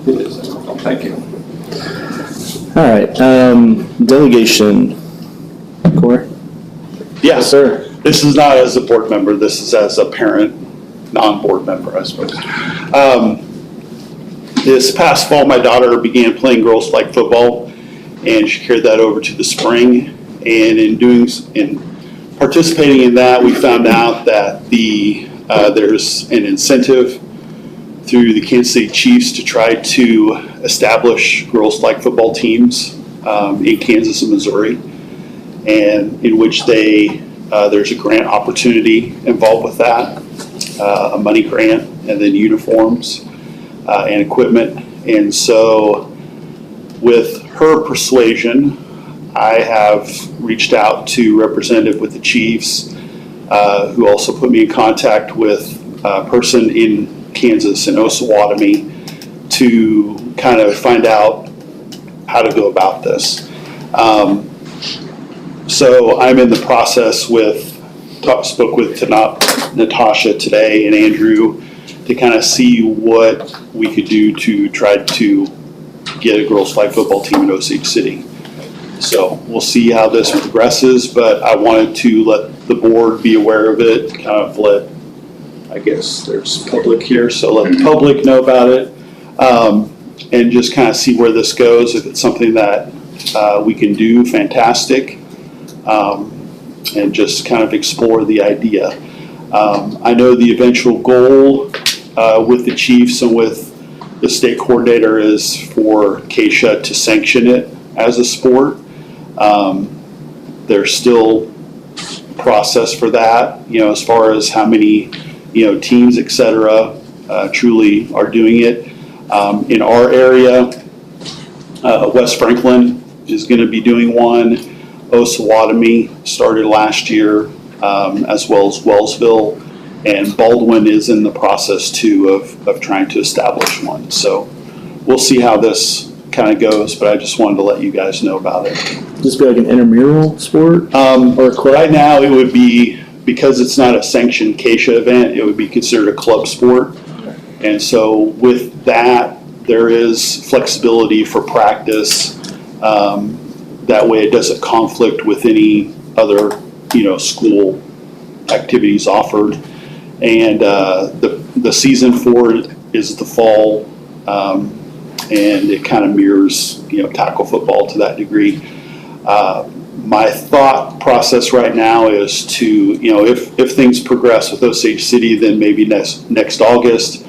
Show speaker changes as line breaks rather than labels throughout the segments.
It is. Thank you.
All right, delegation. Corey?
Yes,
sir.
This is not as a board member. This is as a parent, non-board member, I suppose. This past fall, my daughter began playing girls flag football, and she carried that over to the spring. And in participating in that, we found out that there's an incentive through the Kansas City Chiefs to try to establish girls flag football teams in Kansas and Missouri, and in which there's a grant opportunity involved with that, a money grant, and then uniforms and equipment. And so with her persuasion, I have reached out to representative with the Chiefs, who also put me in contact with a person in Kansas and Osawatomie to kind of find out how to go about this. So I'm in the process spoke with Natasha today and Andrew to kind of see what we could do to try to get a girls flag football team in Osage City. So we'll see how this progresses, but I wanted to let the board be aware of it, kind of I guess there's public here, so let the public know about it, and just kind of see where this goes. If it's something that we can do, fantastic, and just kind of explore the idea. I know the eventual goal with the Chiefs and with the state coordinator is for KSHA to sanction it as a sport. There's still a process for that, as far as how many teams, et cetera, truly are doing it. In our area, West Franklin is going to be doing one. Osawatomie started last year, as well as Wellsville, and Baldwin is in the process too of trying to establish one. So we'll see how this kind of goes, but I just wanted to let you guys know about it.
This be like an intramural sport?
Or right now it would be, because it's not a sanctioned KSHA event, it would be considered a club sport. And so with that, there is flexibility for practice. That way it doesn't conflict with any other, school activities offered. And the season for it is the fall, and it kind of mirrors, tackle football to that degree. My thought process right now is to, if things progress with Osage City, then maybe next August,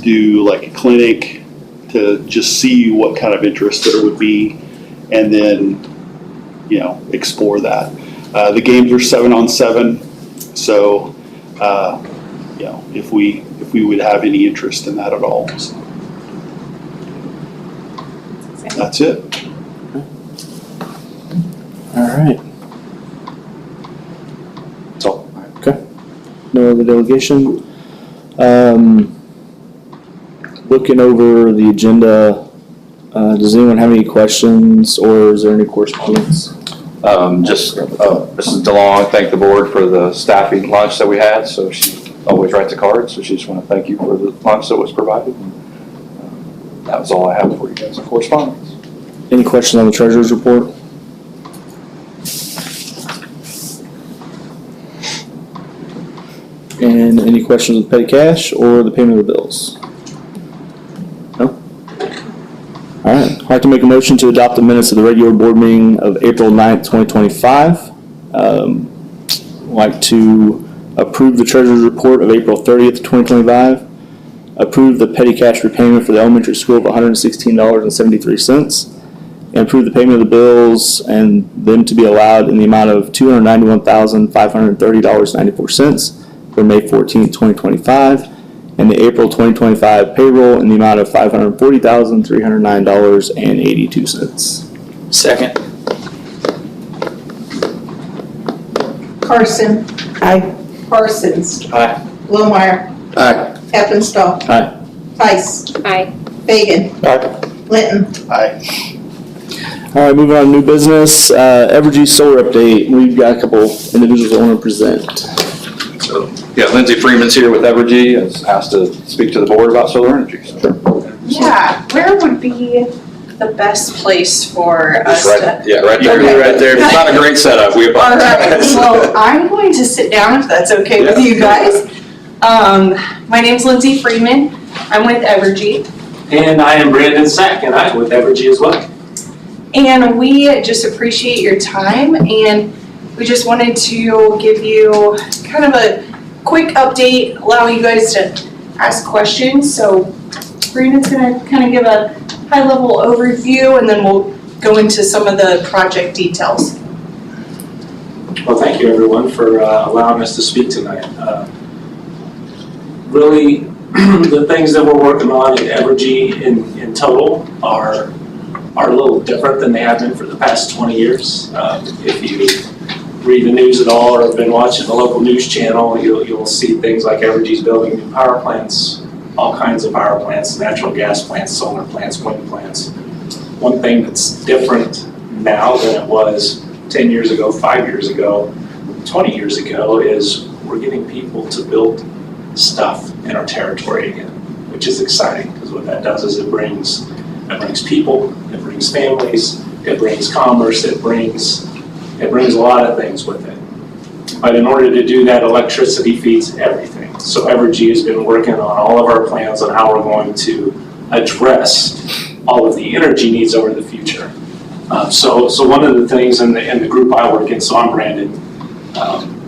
do like a clinic to just see what kind of interest there would be, and then, explore that. The games are 7-on-7, so, if we would have any interest in that at all. So. That's it.
All right.
That's all.
Okay. No other delegation. Looking over the agenda, does anyone have any questions, or is there any correspondence?
Mrs. DeLong, thank the board for the staffing lunch that we had. So she always writes a card. So she just want to thank you for the lunch that was provided. And, that was all I have for you guys in correspondence.
Any questions on the treasurer's report? And any questions with petty cash or the payment of the bills? No? All right. I'd like to make a motion to adopt the minutes of the regular board meeting of April 9th, 2025. I'd like to approve the treasurer's report of April 30th, 2025. Approve the petty cash repayment for the elementary school of $116.73. And approve the payment of the bills and them to be allowed in the amount of $291,530.94 for May 14th, 2025, and the April 2025 payroll in the amount of $540,309.82.
Second.
Carson.
Aye.
Parsons.
Aye.
Blomeyer.
Aye.
Heppenstall.
Aye.
Tice.
Aye.
Fagan.
Aye.
Linton.
Aye.
All right, moving on to new business. Evergy solar update. We've got a couple individuals that want to present.
So, yeah, Lindsay Freeman's here with Evergy, has asked to speak to the board about solar energy. So.
Sure.
Yeah, where would be the best place for us
Just
to?
right, yeah, right there.
Okay.
Right there. It's not a great setup. We
All right,
apologize.
well, I'm going to sit down if that's okay with you guys. My name's Lindsay Freeman. I'm with Evergy.
And I am Brandon Sack, and I'm with Evergy as well.
And we just appreciate your time, and we just wanted to give you kind of a quick update, allow you guys to ask questions. So Brandon's gonna kind of give a high-level overview, and then we'll go into some of the project details.
Well, thank you everyone for allowing us to speak tonight. Really, the things that we're working on at Evergy in total are a little different than they have been for the past 20 years. If you read the news at all or have been watching the local news channel, you'll see things like Evergy's building new power plants, all kinds of power plants, natural gas plants, solar plants, wind plants. One thing that's different now than it was 10 years ago, 5 years ago, 20 years ago is we're getting people to build stuff in our territory again, which is exciting because what that does is it brings people, it brings families, it brings commerce, it brings a lot of things with it. But in order to do that, electricity feeds everything. So Evergy has been working on all of our plans on how we're going to address all of the energy needs over the future. So one of the things in the group I work in, so I'm Brandon,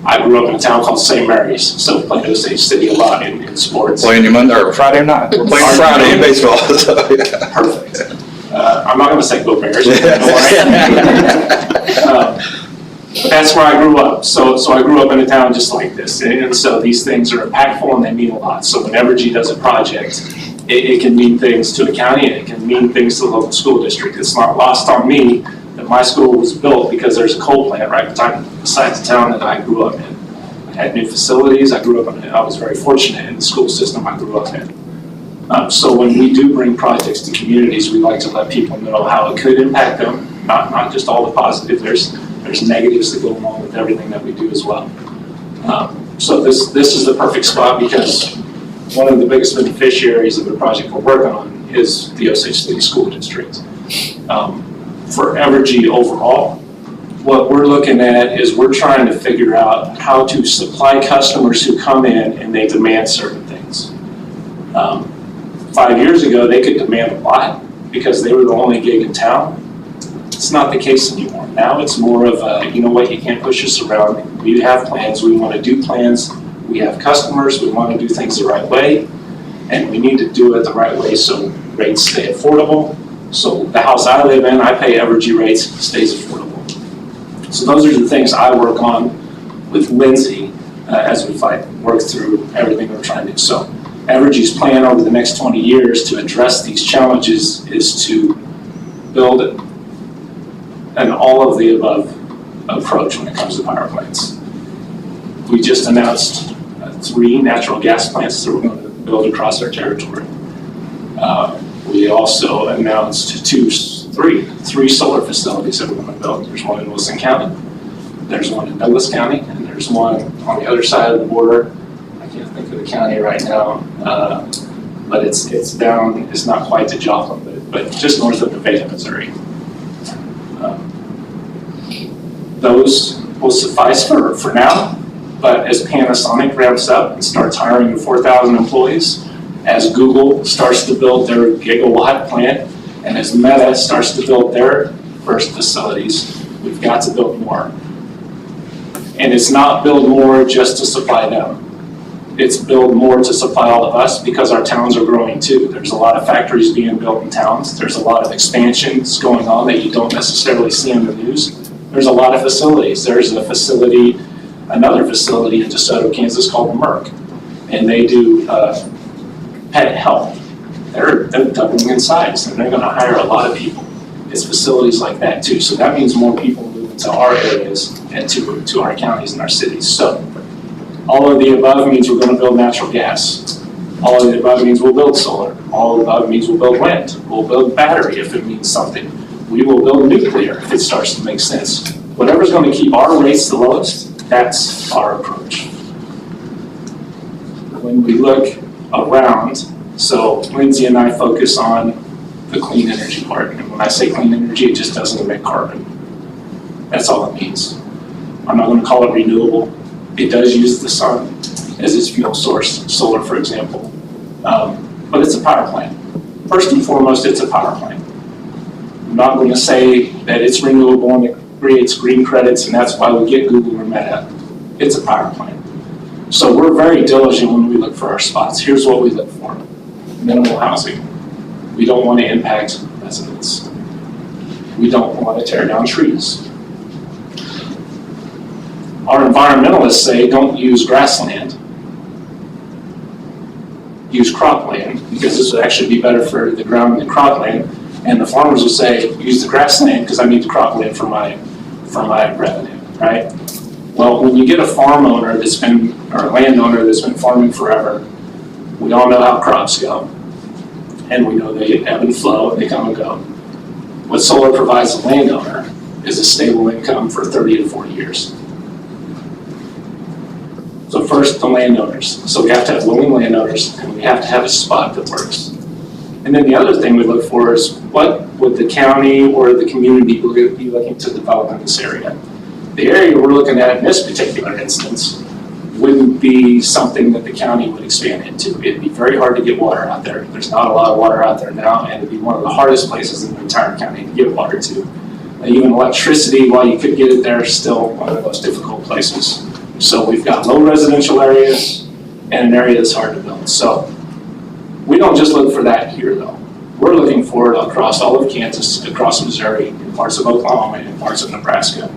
I grew up in a town called St. Mary's, so Plano State City a lot in sports.
Playing you Monday or Friday night. We're playing Friday in baseball. So, yeah.
Perfect. I'm not going to say go Bears. That's where I grew up. So I grew up in a town just like this. And so these things are impactful and they mean a lot. So when Evergy does a project, it can mean things to a county and it can mean things to the local school district. It's not lost on me that my school was built because there's a coal plant right beside the town that I grew up in. I had new facilities. I was very fortunate in the school system I grew up in. So when we do bring projects to communities, we like to let people know how it could impact them, not just all the positive. There's negatives that go along with everything that we do as well. So this is the perfect spot because one of the biggest beneficiaries of the project we're working on is the Osage City School District. For Evergy overall, what we're looking at is we're trying to figure out how to supply customers who come in and they demand certain things. 5 years ago, they could demand a lot because they were the only gig in town. It's not the case anymore. Now it's more of a, you know what, you can't push us around. We have plans, we want to do plans. We have customers, we want to do things the right way. And we need to do it the right way so rates stay affordable. So the house I live in, I pay Evergy rates, stays affordable. So those are the things I work on with Lindsay as we work through everything we're trying to do. So Evergy's plan over the next 20 years to address these challenges is to build an all of the above approach when it comes to power plants. We just announced 3 natural gas plants that we're going to build across our territory. We also announced 3 solar facilities that we're going to build. There's one in Wilson County, there's one in Douglas County, and there's one on the other side of the border. I can't think of the county right now, but it's down, it's not quite to Joplin, but just north of Nevada, Missouri. Those will suffice for now, but as Panasonic ramps up and starts hiring 4,000 employees, as Google starts to build their gigawatt plant, and as Meta starts to build their first facilities, we've got to build more. And it's not build more just to supply them. It's build more to supply all of us because our towns are growing too. There's a lot of factories being built in towns. There's a lot of expansions going on that you don't necessarily see in the news. There's a lot of facilities. There's another facility in DeSoto, Kansas called Merck, and they do pet health. They're doubling in size, and they're going to hire a lot of people. It's facilities like that too. So that means more people move into our areas and to our counties and our cities. So all of the above means we're going to build natural gas. All of the above means we'll build solar. All of the above means we'll build wind. We'll build battery if it means something. We will build nuclear if it starts to make sense. Whatever's going to keep our rates the lowest, that's our approach. When we look around So Lindsay and I focus on the clean energy part. And when I say clean energy, it just doesn't emit carbon. That's all it means. I'm not going to call it renewable. It does use the sun as its fuel source, solar, for example. But it's a power plant. First and foremost, it's a power plant. I'm not going to say that it's renewable and it creates green credits and that's why we get Google or Meta. It's a power plant. So we're very diligent when we look for our spots. Here's what we look for. Minimal housing. We don't want to impact residents. We don't want to tear down trees. Our environmentalists say don't use grassland. Use cropland, because this would actually be better for the ground than cropland. And the farmers will say, use the grassland because I need the cropland for my revenue, right? Well, when you get a farm owner or a landowner that's been farming forever, we all know how crops go. And we know they ebb and flow, and they come and go. What solar provides the landowner is a stable income for 30 to 40 years. So first, the landowners. So we have to have willing landowners, and we have to have a spot that works. And then the other thing we look for is what would the county or the community be looking to develop in this area? The area we're looking at in this particular instance wouldn't be something that the county would expand into. It'd be very hard to get water out there. There's not a lot of water out there now, and it'd be one of the hardest places in the entire county to get water to. Even electricity, while you could get it there, is still one of the most difficult places. So we've got low residential areas and an area that's hard to build. So we don't just look for that here though. We're looking for it across all of Kansas, across Missouri, in parts of Oklahoma, and parts of Nebraska.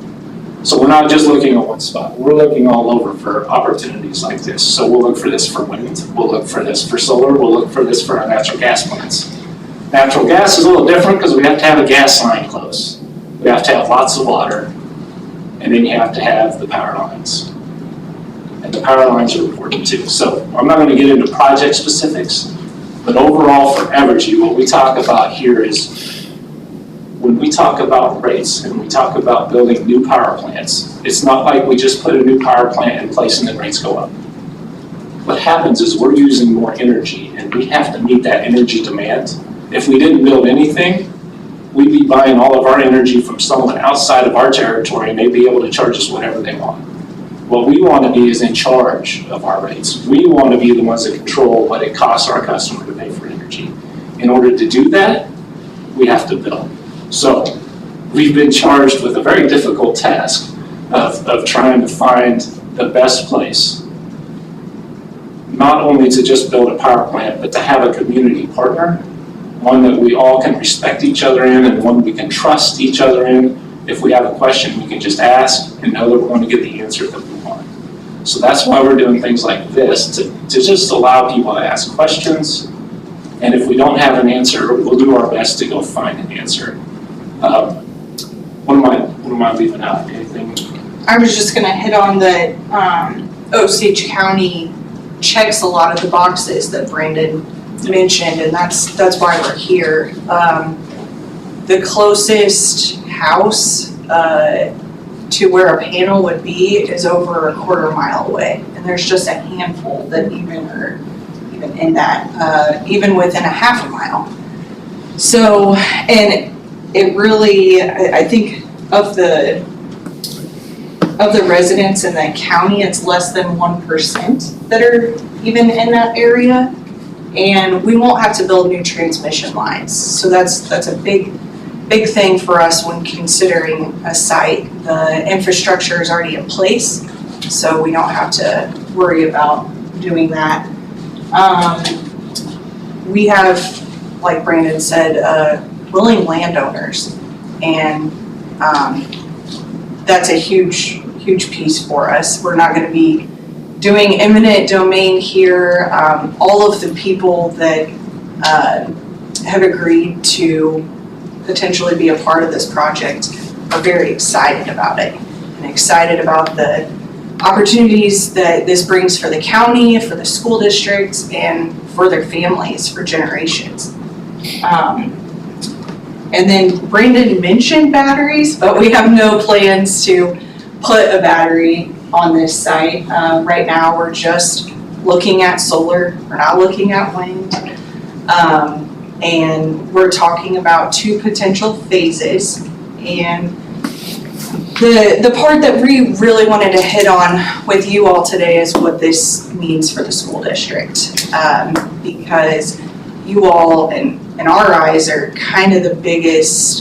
So we're not just looking at one spot. We're looking all over for opportunities like this. So we'll look for this for wind. We'll look for this for solar. We'll look for this for our natural gas plants. Natural gas is a little different because we have to have a gas line close. We have to have lots of water. And then you have to have the power lines. And the power lines are important too. So I'm not going to get into project specifics, but overall for Evergy, what we talk about here is when we talk about rates and we talk about building new power plants, it's not like we just put a new power plant in place and then rates go up. What happens is we're using more energy and we have to meet that energy demand. If we didn't build anything, we'd be buying all of our energy from someone outside of our territory and they'd be able to charge us whatever they want. What we want to be is in charge of our rates. We want to be the ones that control what it costs our customer to pay for energy. In order to do that, we have to build. So we've been charged with a very difficult task of trying to find the best place, not only to just build a power plant, but to have a community partner, one that we all can respect each other in and one we can trust each other in. If we have a question, we can just ask and know that we're going to get the answer that we want. So that's why we're doing things like this, to just allow people to ask questions. And if we don't have an answer, we'll do our best to go find an answer. What am I leaving out? Anything?
I was just gonna hit on the, Osage County checks a lot of the boxes that Brandon mentioned, and that's why we're here. The closest house, to where a panel would be is over a quarter mile away. And there's just a handful that even are even in that, even within a half a mile. So, and it really, I think of the residents in the county, it's less than 1% that are even in that area. And we won't have to build new transmission lines. So that's a big thing for us when considering a site. The infrastructure is already in place, so we don't have to worry about doing that. We have, like Brandon said, willing landowners, and that's a huge piece for us. We're not going to be doing eminent domain here. All of the people that have agreed to potentially be a part of this project are very excited about it and excited about the opportunities that this brings for the county, for the school districts, and for their families for generations. And then Brandon mentioned batteries, but we have no plans to put a battery on this site. Right now, we're just looking at solar. We're not looking at wind. And we're talking about 2 potential phases. And the part that we really wanted to hit on with you all today is what this means for the school district. Because you all, in our eyes, are kind of the biggest,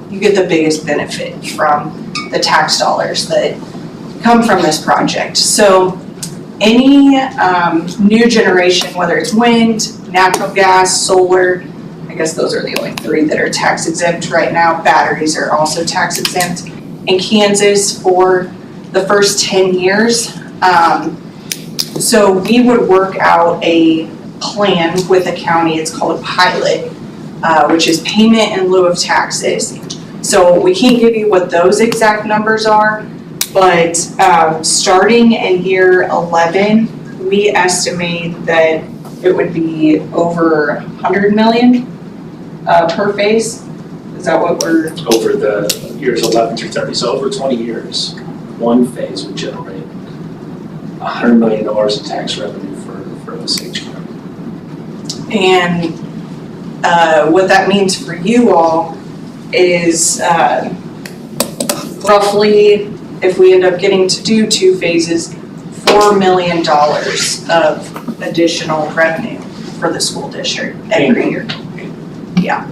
you get the biggest benefit from the tax dollars that come from this project. So any new generation, whether it's wind, natural gas, solar, I guess those are the only 3 that are tax exempt right now. Batteries are also tax exempt in Kansas for the first 10 years. So we would work out a plan with the county. It's called a pilot, which is payment in lieu of taxes. So we can't give you what those exact numbers are, but starting in year 11, we estimate that it would be over 100 million per phase. Is that what we're?
Over the years 11 through 30, so over 20 years, one phase would generate $100 million in tax revenue for Osage County.
And what that means for you all is roughly, if we end up getting to do 2 phases, $4 million of additional revenue for the school district every year. Yeah.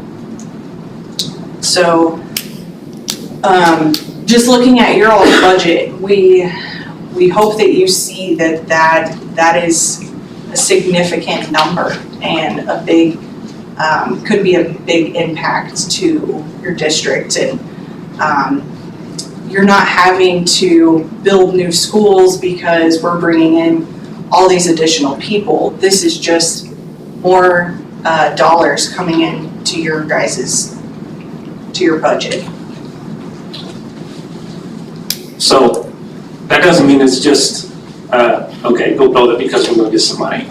So, just looking at your all budget, we hope that you see that is a significant number and a big, could be a big impact to your district. And you're not having to build new schools because we're bringing in all these additional people. This is just more dollars coming in to your budget.
So that doesn't mean it's just, okay, go build it because we're gonna get some money.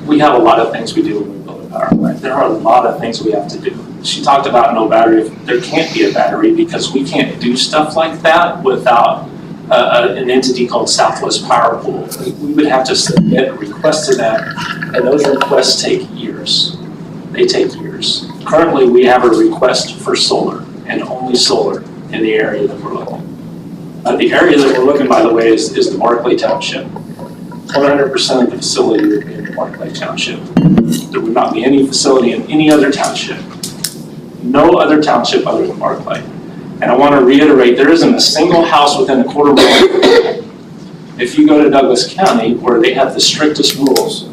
We have a lot of things we do when we build a power plant. There are a lot of things we have to do. She talked about no battery. There can't be a battery because we can't do stuff like that without an entity called Southwest Power Pool. We would have to submit a request to them, and those requests take years. They take years. Currently, we have a request for solar, and only solar in the area that we're looking. The area that we're looking, by the way, is the Barclay Township. 100% of the facility would be in the Barclay Township. There would not be any facility in any other township. No other township other than Barclay. And I want to reiterate, there isn't a single house within a quarter mile. If you go to Douglas County, where they have the strictest rules,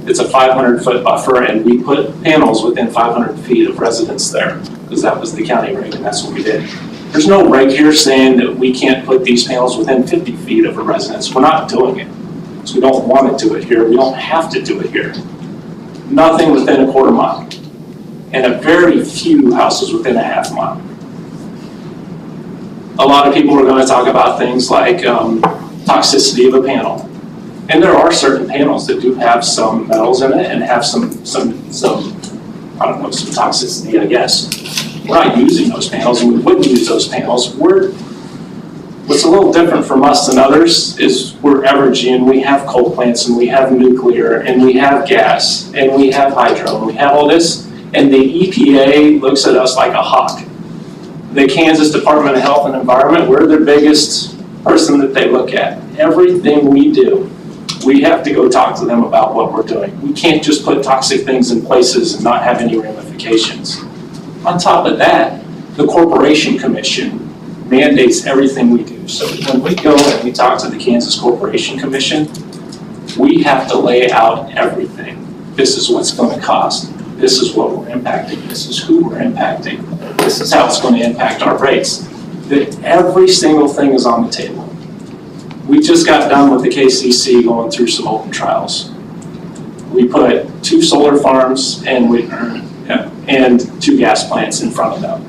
it's a 500-foot buffer, and we put panels within 500 feet of residents there, because that was the county reg, and that's what we did. There's no reg here saying that we can't put these panels within 50 feet of a residence. We're not doing it. So we don't want to do it here. We don't have to do it here. Nothing within a quarter mile. And a very few houses within a half mile. A lot of people are going to talk about things like toxicity of a panel. And there are certain panels that do have some metals in it and have some I don't know, some toxicity, I guess. We're not using those panels, and we wouldn't use those panels. What's a little different from us than others is we're Evergy, and we have coal plants, and we have nuclear, and we have gas, and we have hydro, and we have all this, and the EPA looks at us like a hawk. The Kansas Department of Health and Environment, we're their biggest person that they look at. Everything we do, we have to go talk to them about what we're doing. We can't just put toxic things in places and not have any ramifications. On top of that, the Corporation Commission mandates everything we do. So when we go and we talk to the Kansas Corporation Commission, we have to lay out everything. This is what's going to cost. This is what we're impacting. This is who we're impacting. This is how it's going to impact our rates. Every single thing is on the table. We just got done with the KCC going through some open trials. We put 2 solar farms and 2 gas plants in front of them.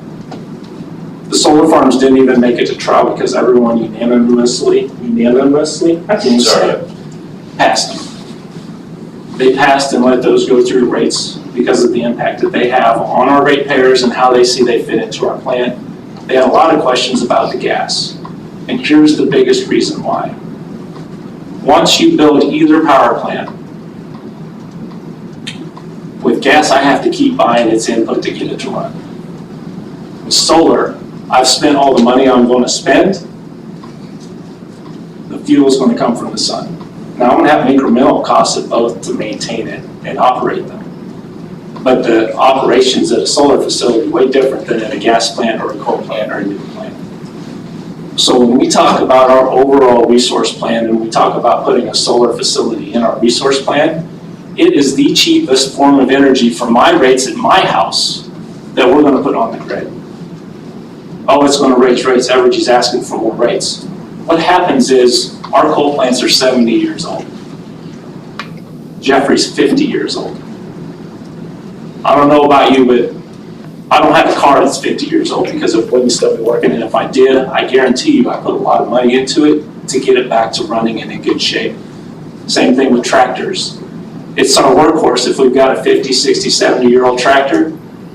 The solar farms didn't even make it to trial because everyone unanimously, I can't say it, passed them. They passed and let those go through rates because of the impact that they have on our ratepayers and how they see they fit into our plant. They had a lot of questions about the gas. And here's the biggest reason why. Once you build either power plant with With gas, I have to keep buying its input to get it to run. With solar, I've spent all the money I'm going to spend. The fuel is going to come from the sun. Now, I'm going to have incremental costs of both to maintain it and operate them. But the operations at a solar facility are way different than at a gas plant or a coal plant or a nuclear plant. So when we talk about our overall resource plan and we talk about putting a solar facility in our resource plan, it is the cheapest form of energy for my rates at my house that we're going to put on the grid. Oh, it's going to raise rates. Everybody's asking for more rates. What happens is our coal plants are 70 years old. Jeffrey's 50 years old. I don't know about you, but I don't have a car that's 50 years old because it wouldn't still be working. And if I did, I guarantee you I put a lot of money into it to get it back to running and in good shape. Same thing with tractors. It's our workhorse if we've got a 50, 60, 70-year-old tractor,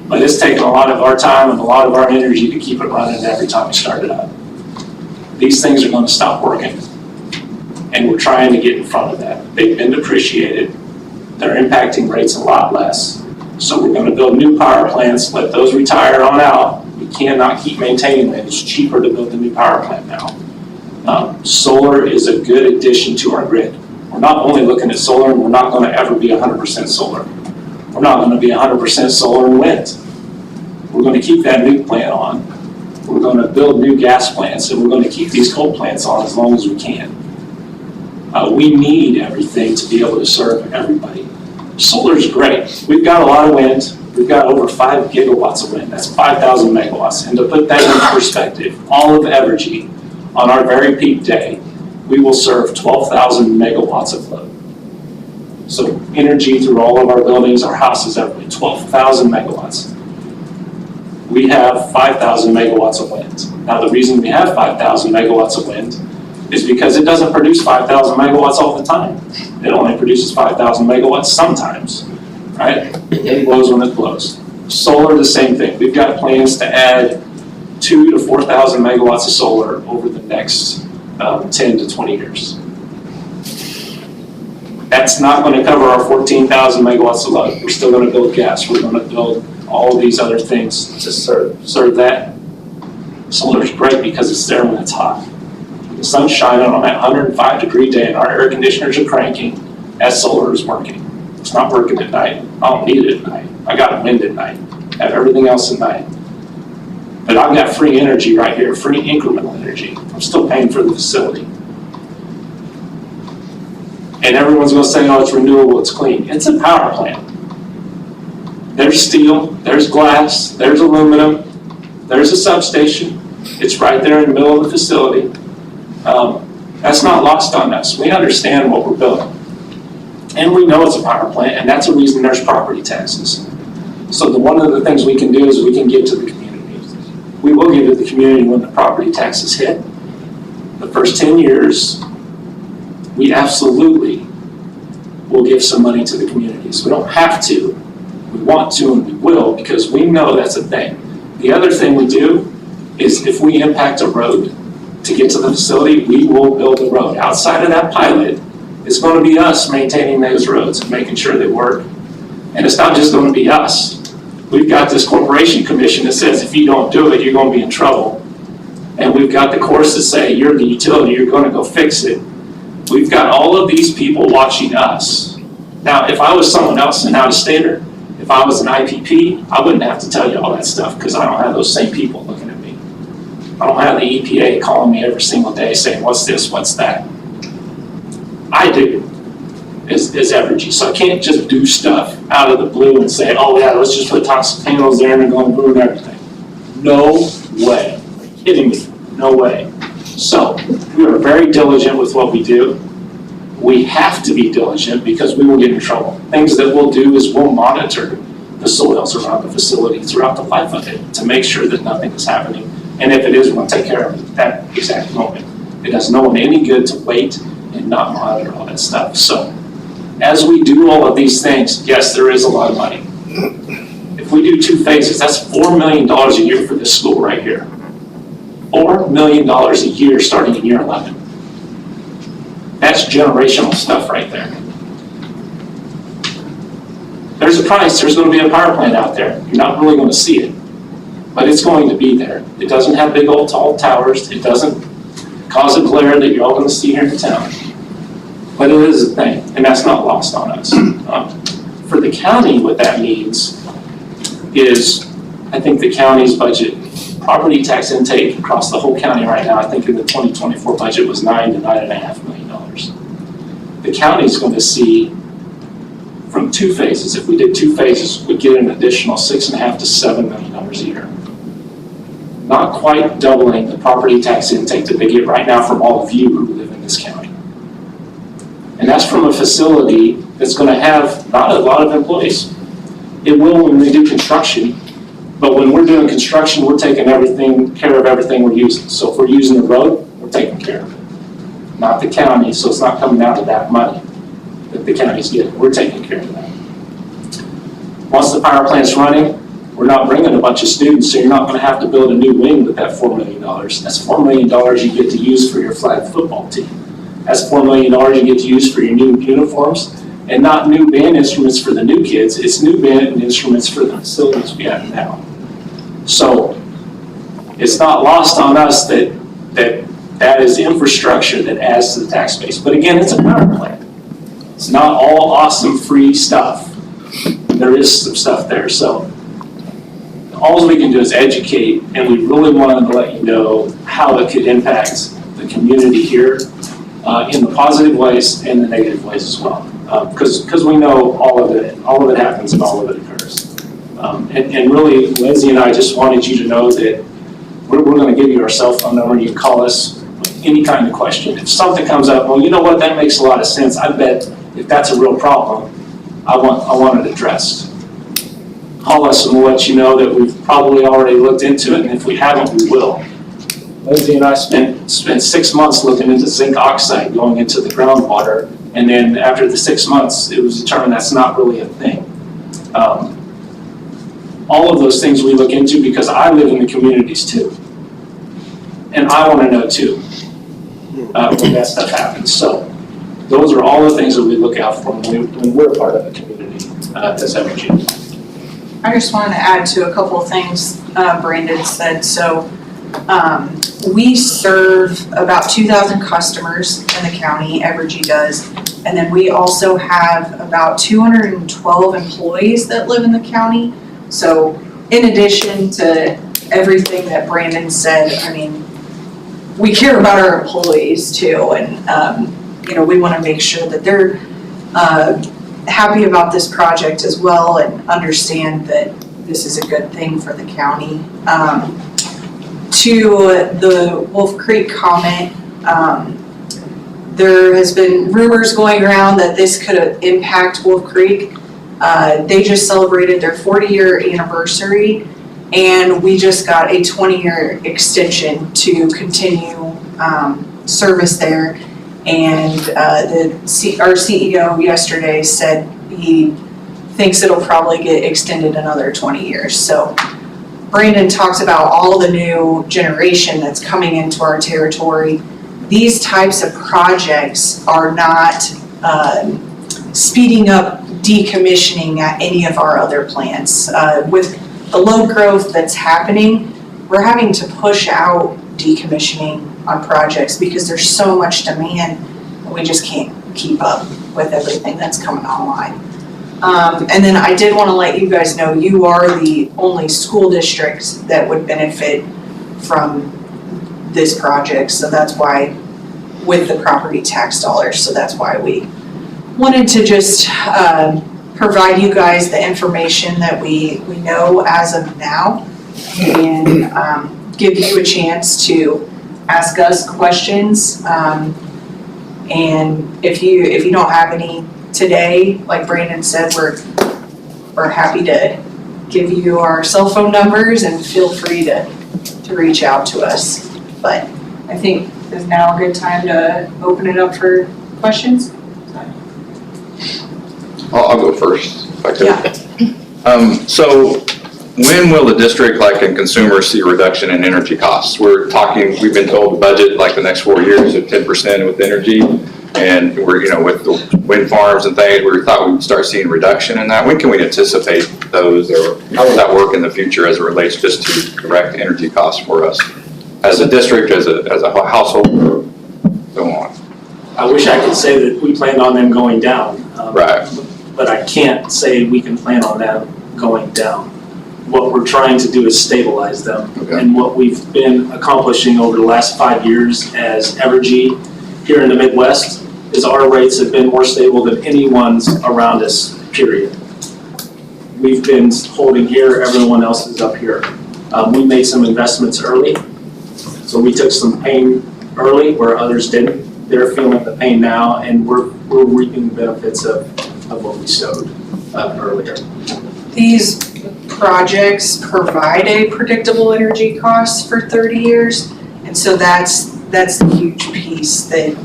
but it's taking a lot of our time and a lot of our energy to keep it running every time we start it up. These things are going to stop working, and we're trying to get in front of that. They've been depreciated. They're impacting rates a lot less. So we're going to build new power plants, let those retire on out. We cannot keep maintaining them. It's cheaper to build a new power plant now. Solar is a good addition to our grid. We're not only looking at solar, and we're not going to ever be 100% solar. We're not going to be 100% solar and wind. We're going to keep that nuke plant on. We're going to build new gas plants, and we're going to keep these coal plants on as long as we can. We need everything to be able to serve everybody. Solar is great. We've got a lot of wind. We've got over 5 gigawatts of wind. That's 5,000 megawatts. And to put that in perspective, all of Evergy, on our very peak day, we will serve 12,000 megawatts of load. So energy through all of our buildings, our houses, everything, 12,000 megawatts. We have 5,000 megawatts of wind. Now, the reason we have 5,000 megawatts of wind is because it doesn't produce 5,000 megawatts all the time. It only produces 5,000 megawatts sometimes, right? It blows when it blows. Solar, the same thing. We've got plans to add 2,000 to 4,000 megawatts of solar over the next 10 to 20 years. That's not going to cover our 14,000 megawatts of load. We're still going to build gas. We're going to build all of these other things to serve that. Solar is great because it's there when it's hot. The sun's shining on that 105-degree day and our air conditioners are cranking as solar is working. It's not working at night. I don't need it at night. I got wind at night. I have everything else at night. But I've got free energy right here, free incremental energy. I'm still paying for the facility. And everyone's going to say, oh, it's renewable, it's clean. It's a power plant. There's steel, there's glass, there's aluminum, there's a substation. It's right there in the middle of the facility. That's not lost on us. We understand what we're building. And we know it's a power plant, and that's the reason there's property taxes. So one of the things we can do is we can give to the community. We will give to the community when the property taxes hit. The first 10 years, we absolutely will give some money to the communities. We don't have to. We want to and we will because we know that's a thing. The other thing we do is if we impact a road to get to the facility, we will build a road. Outside of that pilot, it's going to be us maintaining those roads and making sure they work. And it's not just going to be us. We've got this corporation commission that says if you don't do it, you're going to be in trouble. And we've got the courts that say you're the utility, you're going to go fix it. We've got all of these people watching us. Now, if I was someone else, an out-of-stater, if I was an IPP, I wouldn't have to tell you all that stuff because I don't have those same people looking at me. I don't have the EPA calling me every single day saying, what's this, what's that? I do, as Evergy. So I can't just do stuff out of the blue and say, oh yeah, let's just put toxic panels there and they're going to ruin everything. No way. Are you kidding me? No way. So we are very diligent with what we do. We have to be diligent because we will get in trouble. Things that we'll do is we'll monitor the soils around the facility throughout the life of it to make sure that nothing is happening. And if it is, we'll take care of it at that exact moment. It does no one any good to wait and not monitor all that stuff. So as we do all of these things, yes, there is a lot of money. If we do 2 phases, that's $4 million a year for this school right here. $4 million a year starting in year 11. That's generational stuff right there. there's a price, there's gonna be a power plant out there. You're not really gonna see it, but it's going to be there. It doesn't have big old tall towers. It doesn't cause a glare that you're all gonna see here in town. But it is a thing, and that's not lost on us. For the county, what that means is, I think the county's budget, property tax intake across the whole county right now, I think in the 2024 budget was $9 to $9.5 million. The county's going to see from two phases. If we did two phases, we'd get an additional $6.5 to $7 million a year. Not quite doubling the property tax intake that they get right now from all of you who live in this county. And that's from a facility that's going to have not a lot of employees. It will when we do construction, but when we're doing construction, we're taking care of everything we're using. So if we're using the road, we're taking care of it. Not the county, so it's not coming out of that money that the county's getting. We're taking care of that. Once the power plant's running, we're not bringing a bunch of students, so you're not going to have to build a new wing with that $4 million. That's $4 million you get to use for your flag football team. That's $4 million you get to use for your new uniforms, and not new band instruments for the new kids, it's new band instruments for the facilities we have now. So it's not lost on us that is infrastructure that adds to the tax base. But again, it's a power plant. It's not all awesome free stuff. There is some stuff there. So all we can do is educate, and we really wanted to let you know how it could impact the community here in the positive ways and the negative ways as well. Because we know all of it happens and all of it occurs. And really, Lindsay and I just wanted you to know that we're going to give you our cell phone number, and you can call us with any kind of question. If something comes up, well, you know what, that makes a lot of sense. I bet if that's a real problem, I want it addressed. Call us and we'll let you know that we've probably already looked into it, and if we haven't, we will. Lindsay and I spent 6 months looking into zinc oxide going into the groundwater, and then after the 6 months, it was determined that's not really a thing. All of those things we look into because I live in the communities too. And I want to know too when that stuff happens. So those are all the things that we look out for when we're part of a community that's Evergy.
I just wanted to add to a couple of things Brandon said. So we serve about 2,000 customers in the county, Evergy does. And then we also have about 212 employees that live in the county. So in addition to everything that Brandon said, I mean, we care about our employees too. And, we want to make sure that they're happy about this project as well and understand that this is a good thing for the county. To the Wolf Creek comment, there has been rumors going around that this could impact Wolf Creek. They just celebrated their 40-year anniversary, and we just got a 20-year extension to continue service there. And our CEO yesterday said he thinks it'll probably get extended another 20 years. So Brandon talks about all the new generation that's coming into our territory. These types of projects are not speeding up decommissioning at any of our other plants. With the load growth that's happening, we're having to push out decommissioning on projects because there's so much demand and we just can't keep up with everything that's coming online. And then I did want to let you guys know you are the only school district that would benefit from this project. So that's why, with the property tax dollars, so that's why we wanted to just provide you guys the information that we know as of now, and give you a chance to ask us questions. And if you don't have any today, like Brandon said, we're happy to give you our cell phone numbers and feel free to reach out to us. But I think is now a good time to open it up for questions.
I'll go first, if I could.
Yeah.
So when will the district, like in consumers, see a reduction in energy costs? We've been told the budget, like the next 4 years, at 10% with energy. And we're, with the wind farms and things, we thought we'd start seeing reduction in that. When can we anticipate those, or how will that work in the future as it relates just to direct energy costs for us? As a district, as a household, so on.
I wish I could say that we planned on them going down.
Right.
But I can't say we can plan on them going down. What we're trying to do is stabilize them.
Okay.
And what we've been accomplishing over the last 5 years as Evergy here in the Midwest is our rates have been more stable than anyone's around us, period. We've been holding here, everyone else is up here. We made some investments early, so we took some pain early where others didn't. They're feeling the pain now, and we're reaping the benefits of what we sowed earlier.
These projects provide a predictable energy cost for 30 years. And so that's the huge piece that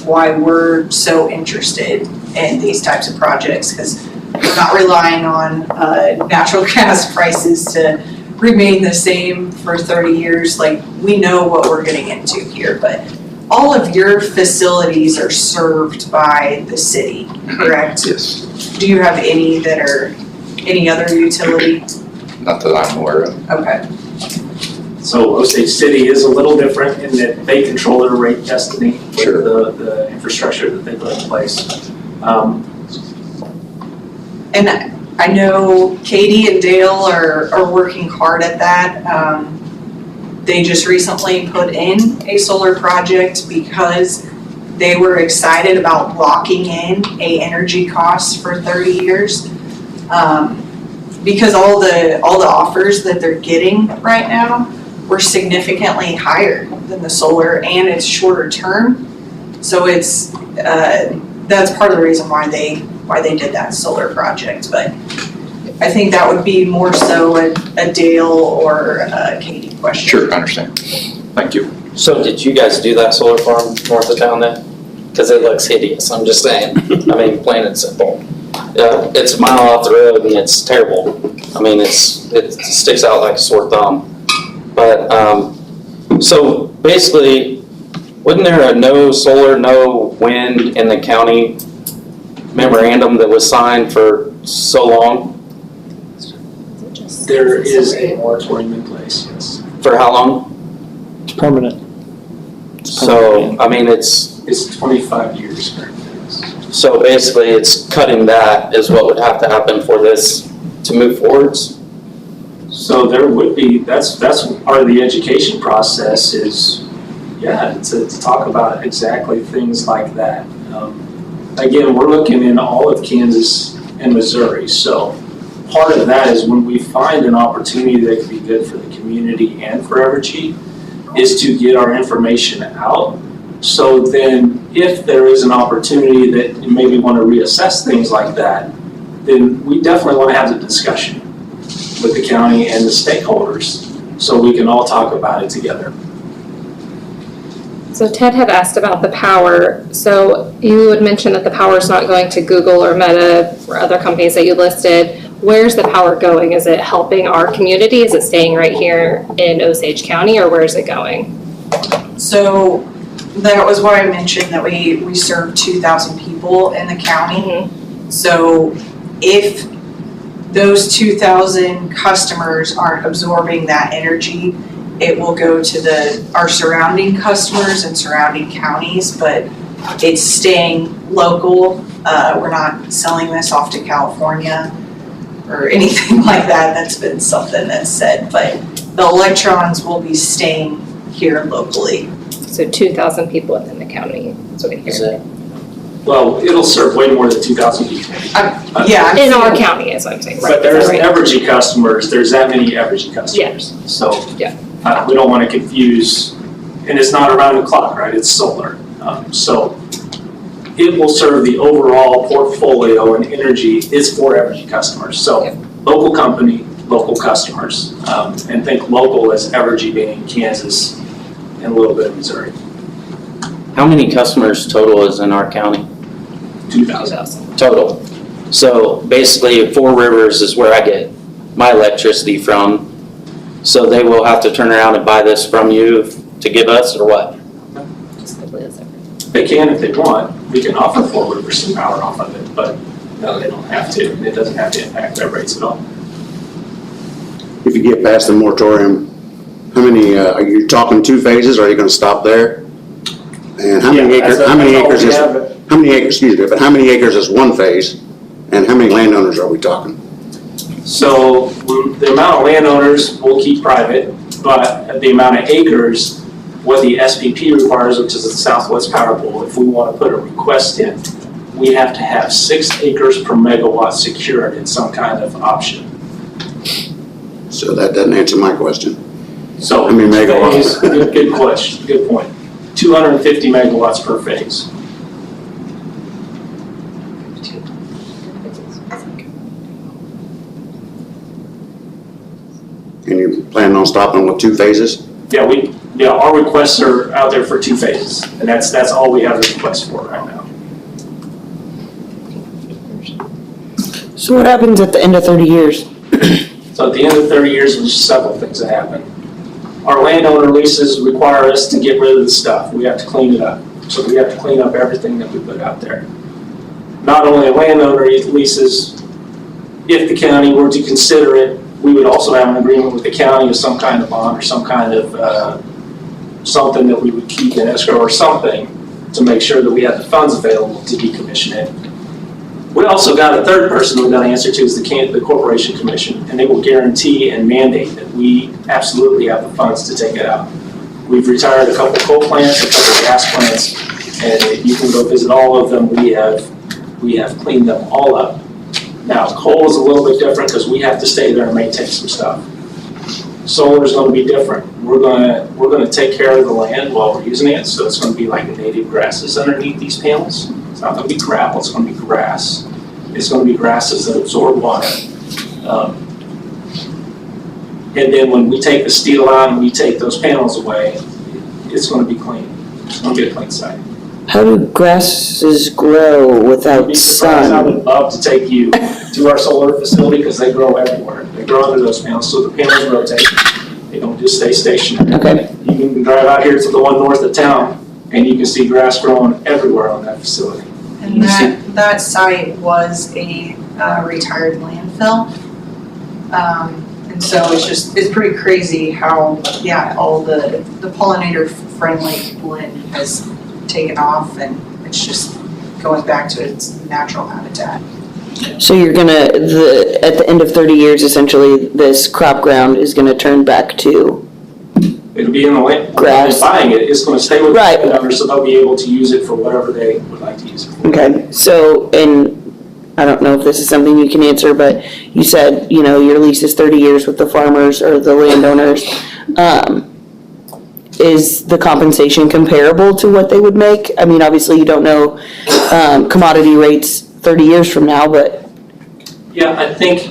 why we're so interested in these types of projects, because we're not relying on natural gas prices to remain the same for 30 years. Like, we know what we're getting into here, but all of your facilities are served by the city, correct?
Yes.
Do you have any that are any other utility?
Not that I'm aware of.
Okay.
So Osage City is a little different in that they control their rate destiny with
Sure.
the infrastructure that they put in place.
And I know Katie and Dale are working hard at that. They just recently put in a solar project because they were excited about locking in a energy cost for 30 years. Because all the offers that they're getting right now were significantly higher than the solar, and it's shorter term. So it's that's part of the reason why they did that solar project. But I think that would be more so a Dale or a Katie question.
Sure, I understand. Thank you.
So did you guys do that solar farm north of town then? Because it looks hideous, I'm just saying. I mean, plain and simple. It's a mile off the road and it's terrible. I mean, it sticks out like a sore thumb. But, so basically, wasn't there a no solar, no wind in the county memorandum that was signed for so long?
There is a moratorium in place, yes.
For how long?
It's permanent.
So, I mean, it's,
It's 25 years currently.
so basically it's cutting that is what would have to happen for this to move forwards?
So there would be, that's part of the education process is, to talk about exactly things like that. Again, we're looking in all of Kansas and Missouri, so part of that is when we find an opportunity that could be good for the community and for Evergy, is to get our information out. So then if there is an opportunity that you maybe want to reassess things like that, then we definitely want to have the discussion with the county and the stakeholders so we can all talk about it together.
So Ted had asked about the power. So you had mentioned that the power is not going to Google or Meta or other companies that you listed. Where's the power going? Is it helping our community? Is it staying right here in Osage County, or where is it going?
So that was why I mentioned that we serve 2,000 people in the county. So if those 2,000 customers aren't absorbing that energy, it will go to our surrounding customers and surrounding counties, but it's staying local. We're not selling this off to California or anything like that. That's been something that's said, but the electrons will be staying here locally.
So 2,000 people within the county. That's what I hear.
Well, it'll serve way more than 2,000 people.
Yeah.
In our county is what I'm saying, right?
But there's
Is that right?
Evergy customers, there's that many Evergy customers. So
Yeah.
we don't want to confuse, and it's not around the clock, right? It's solar. So it will serve the overall portfolio, and energy is for Evergy customers. So local company, local customers, and think local as Evergy being Kansas and a little bit of Missouri.
How many customers total is in our county?
2,000.
Total. So basically, Four Rivers is where I get my electricity from. So they will have to turn around and buy this from you to give us, or what?
Just completely separate.
They can if they want. we can offer forward for some power off of it, but no, they don't have to. It doesn't have to impact their rates at all.
If you get past the moratorium, how many, are you talking 2 phases, or are you gonna stop there? And how many
Yeah,
acres,
that's
how many
all we
acres is,
have.
how many acres, excuse me, but how many acres is 1 phase? And how many landowners are we talking?
So the amount of landowners we'll keep private, but the amount of acres, what the SPP requires, which is the Southwest Power Pool, if we want to put a request in, we have to have 6 acres per megawatt secured in some kind of option.
So that doesn't answer my question.
So,
How many megawatts?
Good question, good point. 250 megawatts per phase.
And you planning on stopping with 2 phases?
Yeah, our requests are out there for 2 phases, and that's all we have a request for right now.
So what happens at the end of 30 years?
So at the end of 30 years, there's several things that happen. Our landowner leases require us to get rid of the stuff. We have to clean it up. So we have to clean up everything that we put out there. Not only a landowner leases, if the county were to consider it, we would also have an agreement with the county of some kind of bond or some kind of something that we would keep in escrow or something to make sure that we have the funds available to decommission it. We also got a third person we've got to answer to is the Corporation Commission, and they will guarantee and mandate that we absolutely have the funds to take it out. We've retired a couple coal plants, a couple gas plants, and you can go visit all of them. We have cleaned them all up. Now, coal is a little bit different because we have to stay there and maintain some stuff. Solar is going to be different. We're going to take care of the land while we're using it, so it's going to be like native grasses underneath these panels. It's not going to be gravel, it's going to be grass. It's going to be grasses that absorb water. And then when we take the steel out and we take those panels away, it's going to be clean. It's going to be a clean site.
How do grasses grow
You'd
without
be surprised. I
sun?
would love to take you to our solar facility because they grow everywhere. They grow under those panels, so the panels rotate. They don't just stay stationary.
Okay.
You can drive out here to the one north of town and you can see grass growing everywhere on that facility.
And that site was a retired landfill. And so it's pretty crazy how, all the pollinator-friendly blend has taken off and it's just going back to its natural habitat.
So you're gonna, at the end of 30 years, essentially, this crop ground is gonna turn back to,
It'll be in the land.
Grass.
Buying it, it's gonna stay with the
Right.
landowner, so they'll be able to use it for whatever they would like to use it for.
okay, so, and I don't know if this is something you can answer, but you said, your lease is 30 years with the farmers or the landowners. Is the compensation comparable to what they would make? I mean, obviously you don't know, commodity rates 30 years from now, but,
Yeah, I think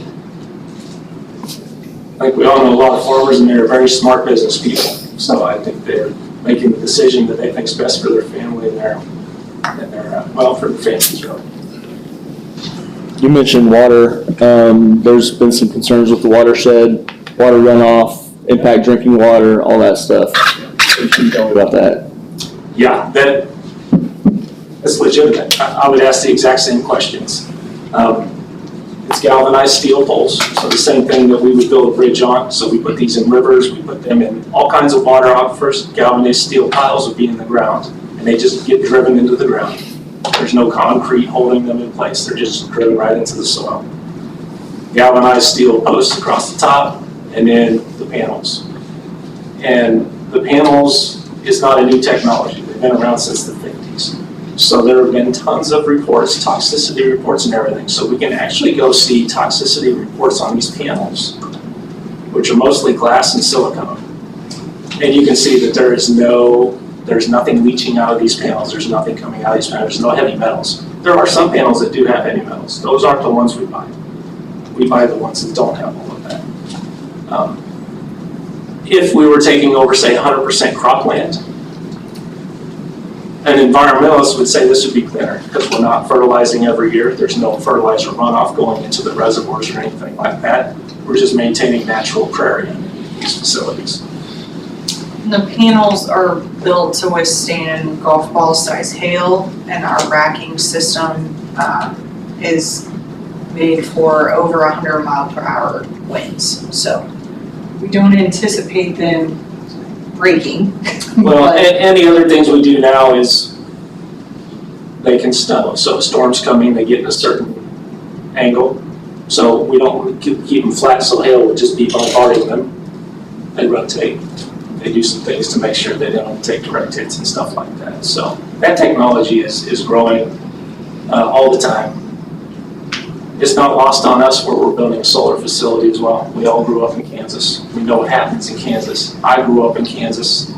we all know a lot of farmers and they're very smart business people. So I think they're making the decision that they think is best for their family and their for the families really.
You mentioned water. There's been some concerns with the watershed, water runoff, impact drinking water, all that stuff. What can you tell me about that?
Yeah, that's legitimate. I would ask the exact same questions. It's galvanized steel poles, so the same thing that we would build a bridge on. So we put these in rivers, we put them in all kinds of water aquifers. Galvanized steel piles would be in the ground, and they just get driven into the ground. There's no concrete holding them in place. They're just driven right into the soil. Galvanized steel posts across the top, and then the panels. And the panels is not a new technology. They've been around since the 50s. So there have been tons of reports, toxicity reports and everything. So we can actually go see toxicity reports on these panels, which are mostly glass and silicone. And you can see that there's nothing leaching out of these panels. There's nothing coming out of these panels. There's no heavy metals. There are some panels that do have heavy metals. Those aren't the ones we buy. We buy the ones that don't have all of that. If we were taking over, say, 100% cropland, an environmentalist would say this would be cleaner because we're not fertilizing every year. There's no fertilizer runoff going into the reservoirs or anything like that. We're just maintaining natural prairie in these facilities.
And the panels are built to withstand golf ball size hail, and our racking system is made for over 100-mile-per-hour winds. So we don't anticipate them breaking.
Well,
but-
and the other things we do now is they can snow. So if storms coming, they get in a certain angle. So we don't keep them flat so hail would just be bombarding them. They rotate. They do some things to make sure they don't take direct hits and stuff like that. So that technology is growing all the time. It's not lost on us where we're building a solar facility as well. We all grew up in Kansas. We know what happens in Kansas. I grew up in Kansas.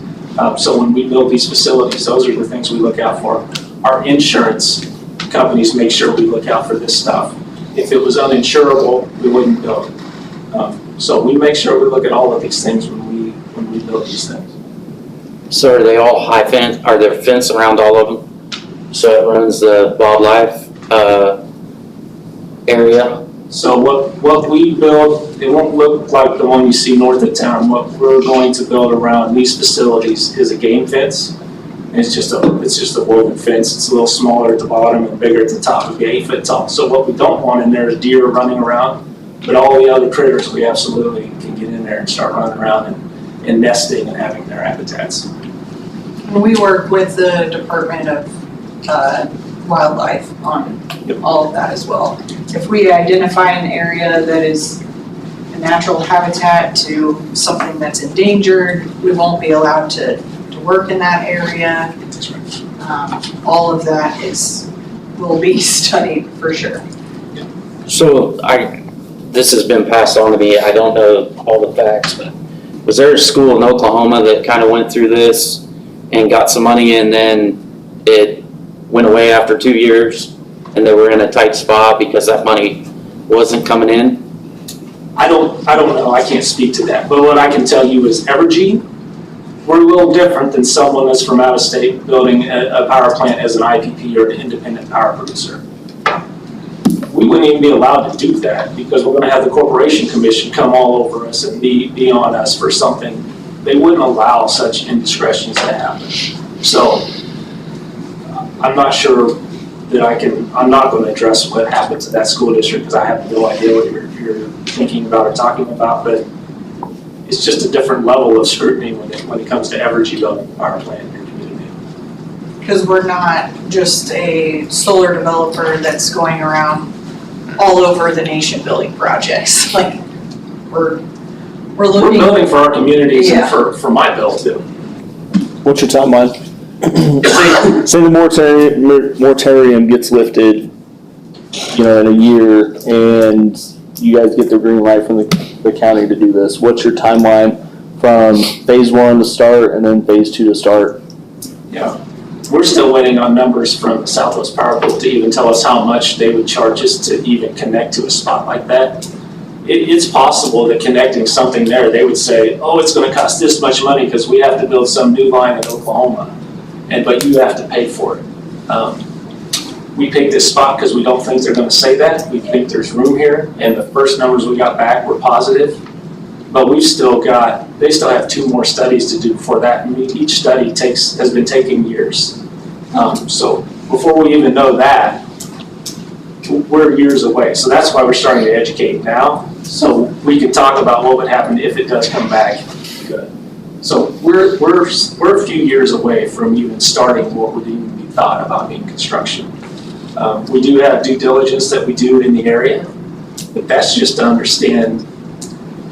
So when we build these facilities, those are the things we look out for. Our insurance companies make sure we look out for this stuff. If it was uninsurable, we wouldn't build it. So we make sure we look at all of these things when we build these things.
So are they all high fence, are there fence around all of them? So it runs the wildlife, area?
So what we build, it won't look like the one you see north of town. What we're going to build around these facilities is a game fence. It's just a woven fence. It's a little smaller at the bottom and bigger at the top. It'll be 8 foot tall. So what we don't want in there is deer running around, but all the other critters, we absolutely can get in there and start running around and nesting and having their habitats.
And we work with the Department of Wildlife on all of that as well. If we identify an area that is a natural habitat to something that's endangered, we won't be allowed to work in that area. All of that will be studied for sure.
So this has been passed on to me, I don't know all the facts, but was there a school in Oklahoma that kind of went through this and got some money and then it went away after 2 years and they were in a tight spot because that money wasn't coming in?
I don't know, I can't speak to that, but what I can tell you is Evergy, we're a little different than someone that's from out of state building a power plant as an IPP or an independent power producer. We wouldn't even be allowed to do that because we're gonna have the Corporation Commission come all over us and be on us for something. They wouldn't allow such indiscretions to happen. So I'm not sure that I'm not gonna address what happened to that school district because I have no idea what you're thinking about or talking about, but it's just a different level of scrutiny when it comes to Evergy building a power plant in your community.
Because we're not just a solar developer that's going around all over the nation building projects. Like, we're
We're
looking.
building for our communities and
Yeah.
for my bill too.
What's your timeline? Say the moratorium gets lifted, in a year, and you guys get the green light from the county to do this. What's your timeline from phase 1 to start and then phase 2 to start?
Yeah. We're still waiting on numbers from Southwest Power Pool to even tell us how much they would charge us to even connect to a spot like that. It's possible that connecting something there, they would say, oh, it's gonna cost this much money because we have to build some new line in Oklahoma, but you have to pay for it. We picked this spot because we don't think they're gonna say that. We think there's room here, and the first numbers we got back were positive. But they still have 2 more studies to do before that. I mean, each study has been taking years. So before we even know that, we're years away. So that's why we're starting to educate now. So we can talk about what would happen if it does come back good. So we're a few years away from even starting what would even be thought about being construction. We do have due diligence that we do in the area, but that's just to understand,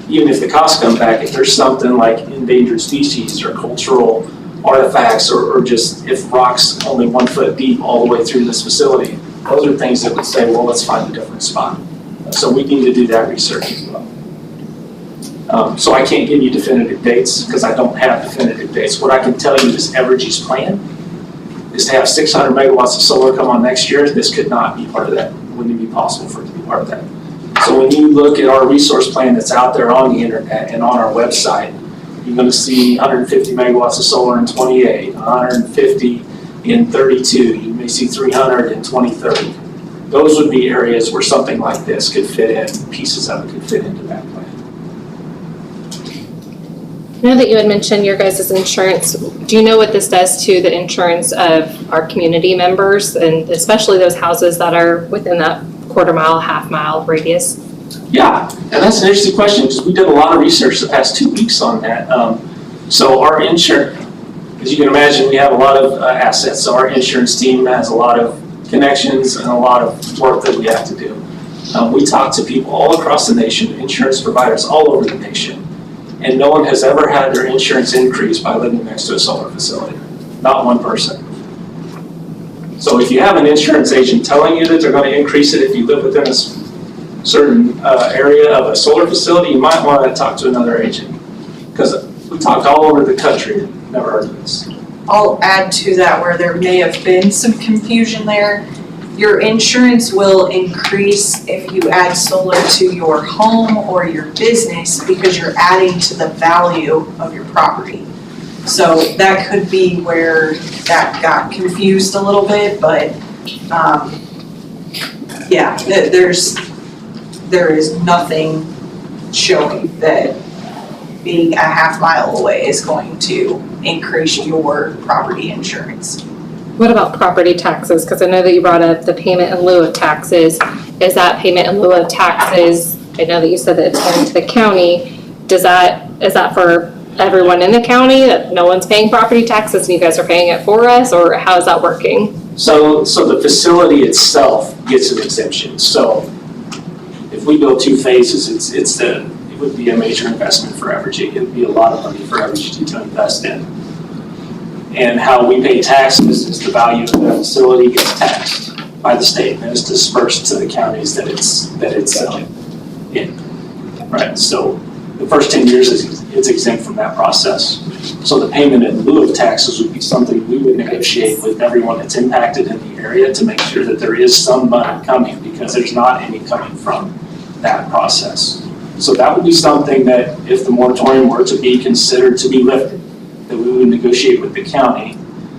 even if the costs come back, if there's something like endangered species or cultural artifacts or just if rocks only 1 foot deep all the way through this facility, those are things that would say, well, let's find a different spot. So we need to do that research as well. So I can't give you definitive dates because I don't have definitive dates. What I can tell you is Evergy's plan is to have 600 megawatts of solar come on next year. This could not be part of that. Wouldn't be possible for it to be part of that. So when you look at our resource plan that's out there on the internet and on our website, you're going to see 150 megawatts of solar in 28, 150 in 32. You may see 300 in 2030. Those would be areas where something like this could fit in, pieces of it could fit into that plan.
I know that you had mentioned your guys' insurance. Do you know what this does to the insurance of our community members and especially those houses that are within that quarter mile, half mile radius?
Yeah, and that's an interesting question because we did a lot of research the past 2 weeks on that. So our insurance, as you can imagine, we have a lot of assets. So our insurance team has a lot of connections and a lot of work that we have to do. We talk to people all across the nation, insurance providers all over the nation, and no one has ever had their insurance increase by living next to a solar facility. Not one person. So if you have an insurance agent telling you that they're going to increase it if you live within a certain area of a solar facility, you might want to talk to another agent. Because we talked all over the country and never heard of this.
I'll add to that where there may have been some confusion there. Your insurance will increase if you add solar to your home or your business because you're adding to the value of your property. So that could be where that got confused a little bit, but yeah, there is nothing showing that being a half mile away is going to increase your property insurance.
What about property taxes? Because I know that you brought up the payment in lieu of taxes. Is that payment in lieu of taxes? I know that you said that it's going to the county. Is that for everyone in the county, that no one's paying property taxes and you guys are paying it for us, or how is that working?
So the facility itself gets an exemption. So if we build 2 phases, it would be a major investment for Evergy. It would be a lot of money for Evergy to invest in. And how we pay taxes is the value of the facility gets taxed by the state and is dispersed to the counties that it's in. Right. So the first 10 years it's exempt from that process. So the payment in lieu of taxes would be something we would negotiate with everyone that's impacted in the area to make sure that there is some money coming, because there's not any coming from that process. So that would be something that if the moratorium were to be considered to be lifted, that we would negotiate with the county.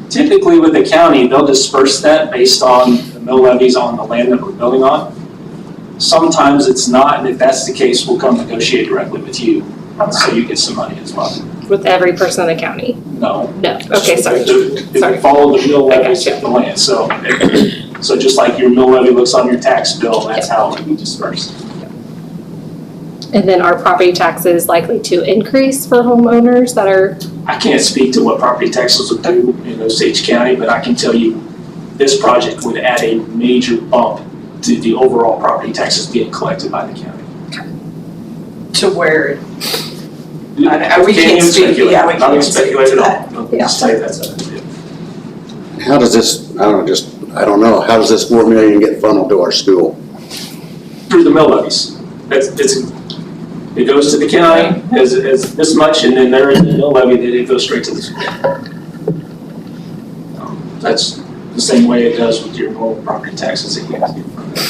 Typically with the county, they'll disperse that based on the mill levies on the land that we're building on. Sometimes it's not, and if that's the case, we'll come negotiate directly with you, so you get some money as well.
With every person in the county?
No.
No, okay, sorry.
If we follow the mill levies of the land, so just like your mill levy looks on your tax bill, that's how it would be dispersed.
And then are property taxes likely to increase for homeowners that are?
I can't speak to what property taxes would do in Osage County, but I can tell you this project would add a major bump to the overall property taxes being collected by the county.
To where, we
Can't
can't
even
speak,
speculate.
yeah, we
Not even
can't speak
speculate
to
at
that.
all.
Yeah.
Just tell you that's a,
How does this, I don't know, how does this 4 million get funneled to our school?
through the mill levies. It goes to the county as this much, and then there is a mill levy that it goes straight to the school. That's the same way it does with your normal property taxes that you guys get from it.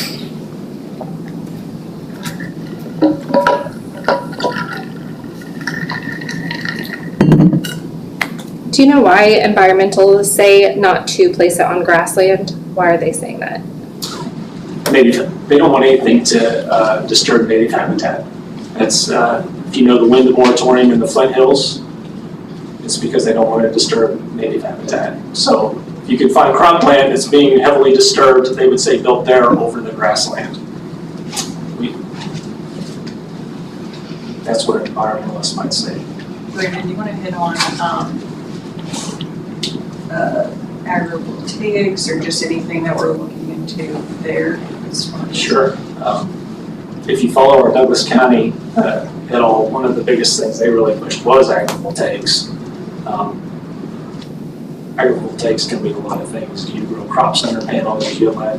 Do you know why environmentalists say not to place it on grassland? Why are they saying that?
They don't want anything to disturb native habitat. That's, if you know the wind moratorium in the Flint Hills, it's because they don't want to disturb native habitat. So if you can find cropland that's being heavily disturbed, they would say built there over the grassland. That's what an environmentalist might say.
Brandon, do you want to hit on agrivoltaics or just anything that we're looking into there?
Sure. If you follow our Douglas County at all, one of the biggest things they really pushed was agrivoltaics. Agrivoltaics can mean a lot of things. Do you grow crops under panels? Do you let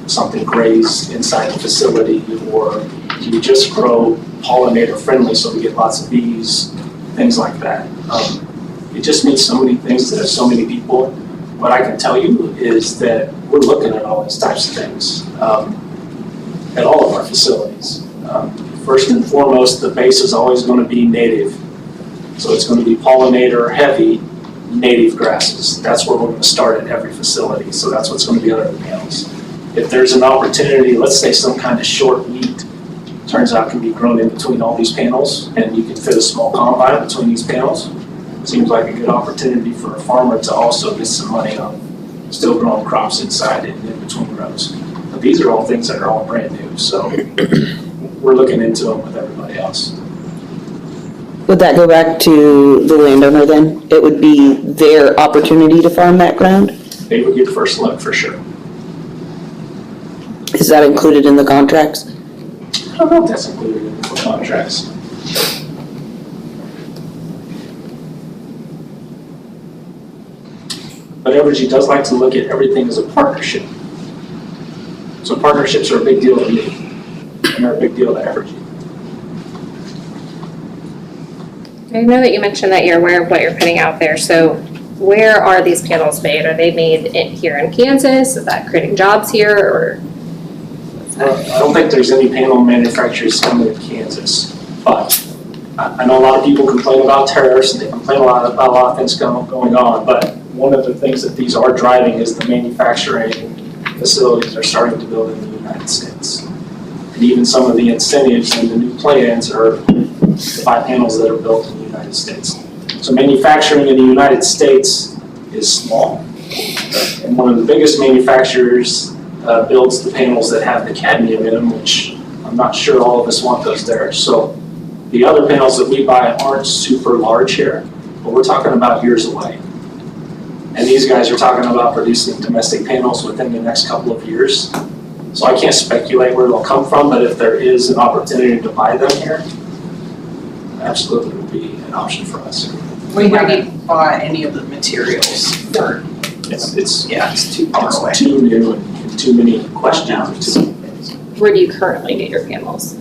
something graze inside the facility? Or do you just grow pollinator friendly so we get lots of bees, things like that? It just means so many things to so many people. What I can tell you is that we're looking at all these types of things at all of our facilities. First and foremost, the base is always going to be native. So it's going to be pollinator heavy native grasses. That's where we're going to start at every facility. So that's what's going to be under the panels. If there's an opportunity, let's say some kind of short wheat turns out can be grown in between all these panels, and you can fit a small combine between these panels. Seems like a good opportunity for a farmer to also get some money on still growing crops inside and in between rows. But these are all things that are all brand new, so we're looking into them with everybody else.
Would that go back to the landowner then? It would be their opportunity to farm that ground?
They would get first look for sure.
Is that included in the contracts?
I don't know if that's included in the contracts. But Evergy does like to look at everything as a partnership. So partnerships are a big deal to me, and they're a big deal to Evergy.
I know that you mentioned that you're aware of what you're putting out there, so where are these panels made? Are they made here in Kansas? Is that creating jobs here, or?
I don't think there's any panel manufacturers coming to Kansas, but I know a lot of people complain about tariffs, and they complain about a lot of things going on, but one of the things that these are driving is the manufacturing facilities are starting to build in the United States. And even some of the incentives and the new plans are to buy panels that are built in the United States. So manufacturing in the United States is small. And one of the biggest manufacturers builds the panels that have the cadmium in them, which I'm not sure all of us want those there. So the other panels that we buy aren't super large here, but we're talking about years away. And these guys are talking about producing domestic panels within the next couple of years. So I can't speculate where they'll come from, but if there is an opportunity to buy them here, absolutely would be an option for us.
We haven't bought any of the materials for, it's too far away.
It's too new and too many questions.
Where do you currently get your panels?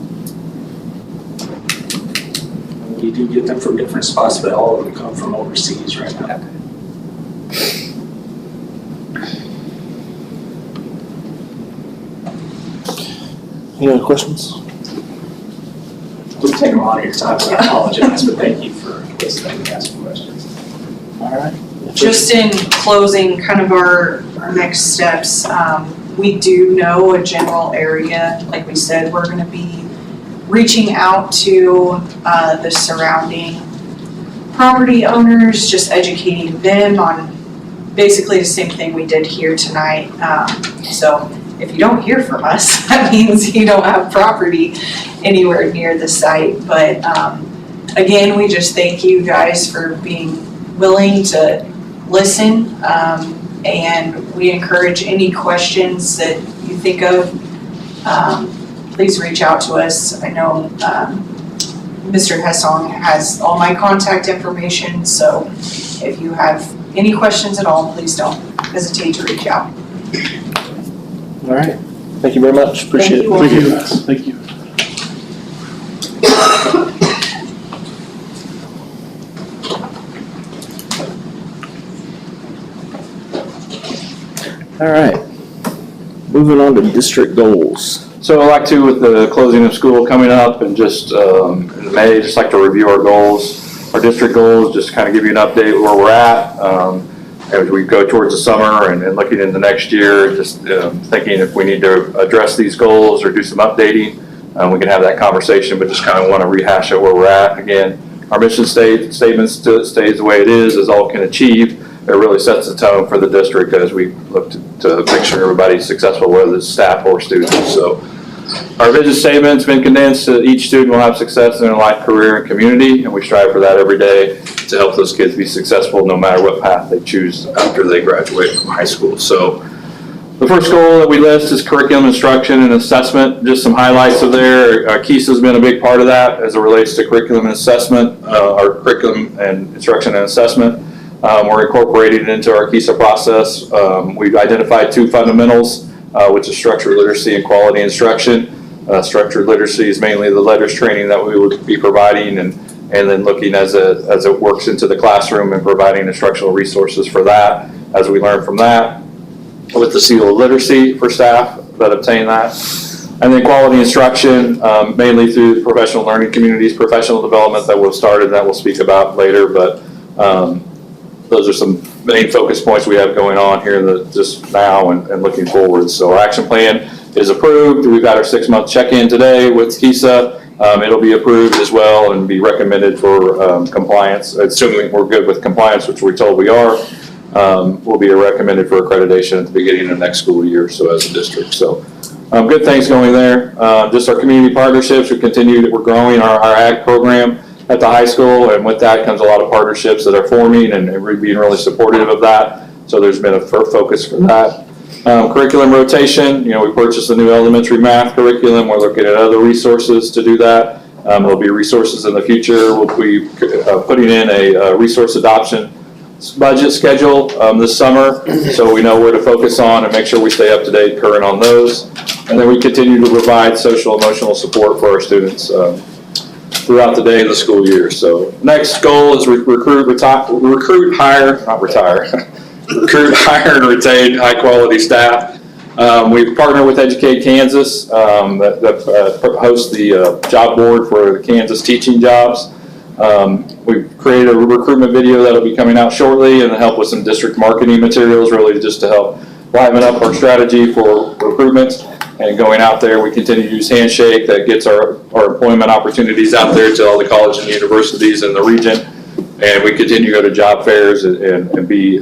We do get them from different spots, but all of them come from overseas right now.
Any other questions?
We've taken a lot of your time, so I apologize, but thank you for listening and asking questions.
All right.
Just in closing, kind of our next steps, we do know a general area. Like we said, we're gonna be reaching out to the surrounding property owners, just educating them on basically the same thing we did here tonight. So if you don't hear from us, that means you don't have property anywhere near the site. But again, we just thank you guys for being willing to listen. And we encourage any questions that you think of, please reach out to us. I know Mr. Hessong has all my contact information, so if you have any questions at all, please don't hesitate to reach out.
All right. Thank you very much. Appreciate it.
Thank you.
Thank you.
All right. Moving on to district goals.
So I'd like to, with the closing of school coming up and just in May, just like to review our goals, our district goals, just kind of give you an update where we're at. As we go towards the summer and looking into next year, just thinking if we need to address these goals or do some updating, we can have that conversation, but just kind of want to rehash it where we're at. Again, our mission statement stays the way it is all can achieve. It really sets the tone for the district as we look to make sure everybody's successful, whether it's staff or students. So our vision statement's been condensed to each student will have success in their life, career, and community, and we strive for that every day to help those kids be successful no matter what path they choose after they graduate from high school. So the first goal that we list is curriculum instruction and assessment. Just some highlights of there. KISA's been a big part of that as it relates to curriculum and assessment, our curriculum and instruction and assessment. We're incorporating it into our KISA process. We've identified two fundamentals, which is structured literacy and quality instruction. Structured literacy is mainly the letters training that we would be providing and then looking as it works into the classroom and providing instructional resources for that as we learn from that. With the seal of literacy for staff that obtain that. And then quality instruction, mainly through the professional learning communities, professional development that we've started that we'll speak about later, but those are some main focus points we have going on here just now and looking forward. So our action plan is approved. We've got our 6-month check-in today with KISA. It'll be approved as well and be recommended for compliance. Assuming we're good with compliance, which we're told we are, will be recommended for accreditation at the beginning of next school year, so as a district. So good things going there. Just our community partnerships, we're growing our ag program at the high school, and with that comes a lot of partnerships that are forming, and we're being really supportive of that. So there's been a focus for that. Curriculum rotation, we purchased a new elementary math curriculum. We're looking at other resources to do that. There'll be resources in the future. We'll be putting in a resource adoption budget schedule this summer, so we know where to focus on and make sure we stay up to date, current on those. And then we continue to provide social emotional support for our students throughout the day of the school year. So next goal is recruit, hire, and retain high quality staff. We've partnered with Educate Kansas that hosts the job board for the Kansas teaching jobs. We've created a recruitment video that'll be coming out shortly and help with some district marketing materials, really just to help liven up our strategy for recruitment. And going out there, we continue to use Handshake that gets our employment opportunities out there to all the colleges and universities in the region. And we continue to go to job fairs and be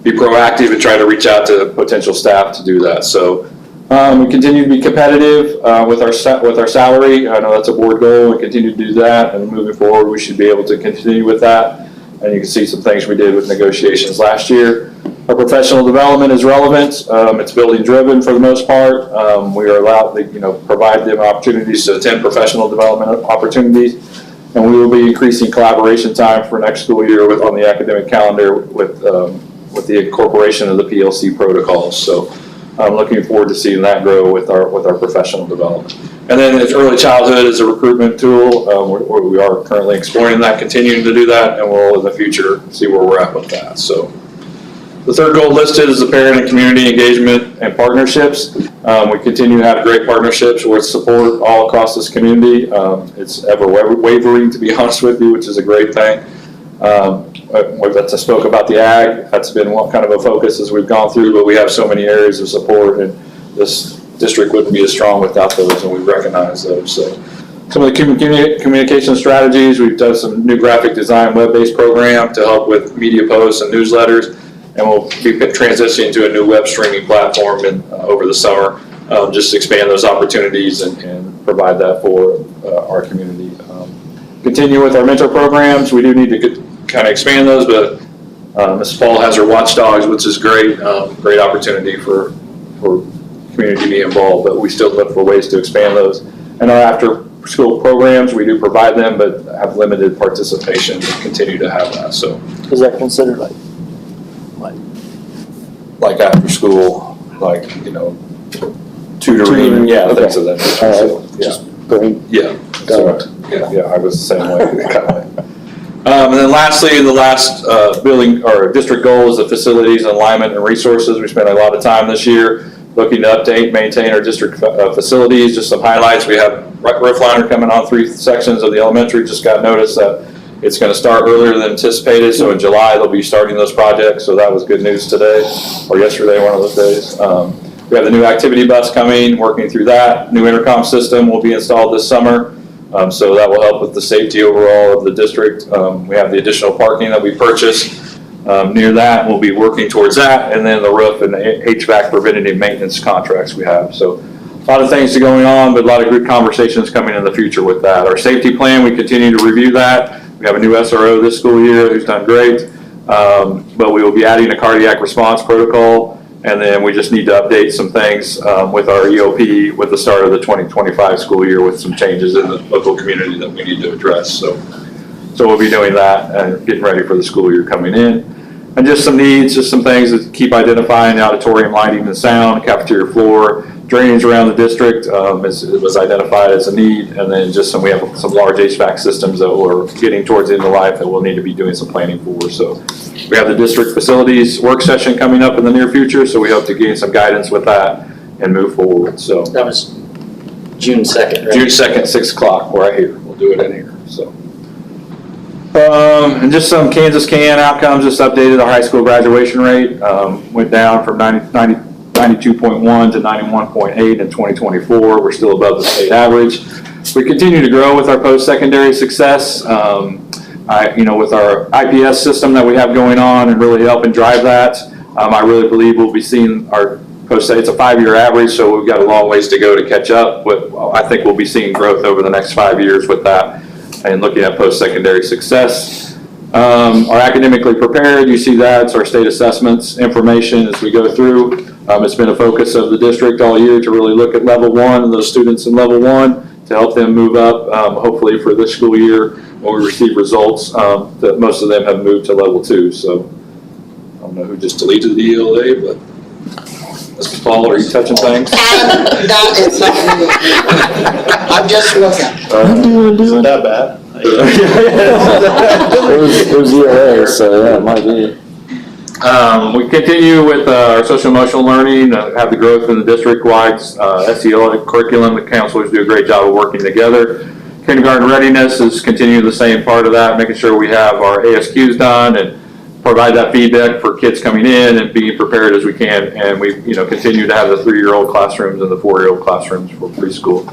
proactive and try to reach out to potential staff to do that. So we continue to be competitive with our salary. I know that's a board goal, and continue to do that. And moving forward, we should be able to continue with that. And you can see some things we did with negotiations last year. Our professional development is relevant. It's building driven for the most part. We are allowed to, provide them opportunities to attend professional development opportunities. And we will be increasing collaboration time for next school year on the academic calendar with the incorporation of the PLC protocols. So I'm looking forward to seeing that grow with our professional development. And then early childhood is a recruitment tool. We are currently exploring that, continuing to do that, and we'll in the future see where we're at with that. So the third goal listed is the parent and community engagement and partnerships. We continue to have great partnerships with support all across this community. It's ever wavering, to be honest with you, which is a great thing. I spoke about the ag. That's been one kind of a focus as we've gone through, but we have so many areas of support, and this district wouldn't be as strong without those, and we recognize those. So some of the communication strategies, we've done some new graphic design web-based program to help with media posts and newsletters, and we'll be transitioning to a new web streaming platform over the summer, just to expand those opportunities and provide that for our community. Continue with our mentor programs. We do need to kind of expand those, but Ms. Paul has her watchdogs, which is great. Great opportunity for community to be involved, but we still look for ways to expand those. And our after school programs, we do provide them, but have limited participation and continue to have that. So
Is that considered
like after school, tutoring, yeah,
Okay.
things of that nature. So, yeah.
Got it.
Yeah, I was the same way. And then lastly, the last building or district goal is the facilities, alignment, and resources. We spent a lot of time this year looking to update, maintain our district facilities. Just some highlights. We have roof liner coming on 3 sections of the elementary. Just got notice that it's going to start earlier than anticipated. So in July, they'll be starting those projects. So that was good news today or yesterday, one of those days. We have the new activity bus coming, working through that. New intercom system will be installed this summer. So that will help with the safety overall of the district. We have the additional parking that we purchased near that. We'll be working towards that. And then the roof and the HVAC preventative maintenance contracts we have. So a lot of things going on, but a lot of good conversations coming in the future with that. Our safety plan, we continue to review that. We have a new SRO this school year who's done great. But we will be adding a cardiac response protocol. And then we just need to update some things with our EOP with the start of the 2025 school year with some changes in the local community that we need to address. So we'll be doing that and getting ready for the school year coming in. And just some needs, just some things that keep identifying: the auditorium lighting and sound, cafeteria floor, drainage around the district was identified as a need. And then just we have some large HVAC systems that we're getting towards the end of life that we'll need to be doing some planning for. So we have the district facilities work session coming up in the near future, so we hope to gain some guidance with that and move forward. So
That was June 2nd, right?
June 2nd, 6 o'clock, we're right here. We'll do it in here. So, and just some Kansas Can outcomes. Just updated our high school graduation rate. Went down from 99% 92.1 to 91.8 in 2024. We're still above the state average. We continue to grow with our post-secondary success. With our IPS system that we have going on and really helping drive that, I really believe we'll be seeing our it's a 5-year average, so we've got a long ways to go to catch up. But I think we'll be seeing growth over the next 5 years with that and looking at post-secondary success. Our academically prepared, you see that, it's our state assessments information as we go through. It's been a focus of the district all year to really look at level 1 and those students in level 1 to help them move up, hopefully for this school year when we receive results, that most of them have moved to level 2. So I don't know who just deleted the ELA, but Mr. Paul, are you touching things?
That is not me. I'm just looking.
Isn't that bad?
It was ELA, so yeah, it might be.
We continue with our social emotional learning, have the growth in the district-wide SEL curriculum. The counselors do a great job of working together. Kindergarten readiness is continuing the same part of that, making sure we have our ASQs done and provide that feedback for kids coming in and being prepared as we can. And we continue to have the 3-year-old classrooms and the 4-year-old classrooms for preschool.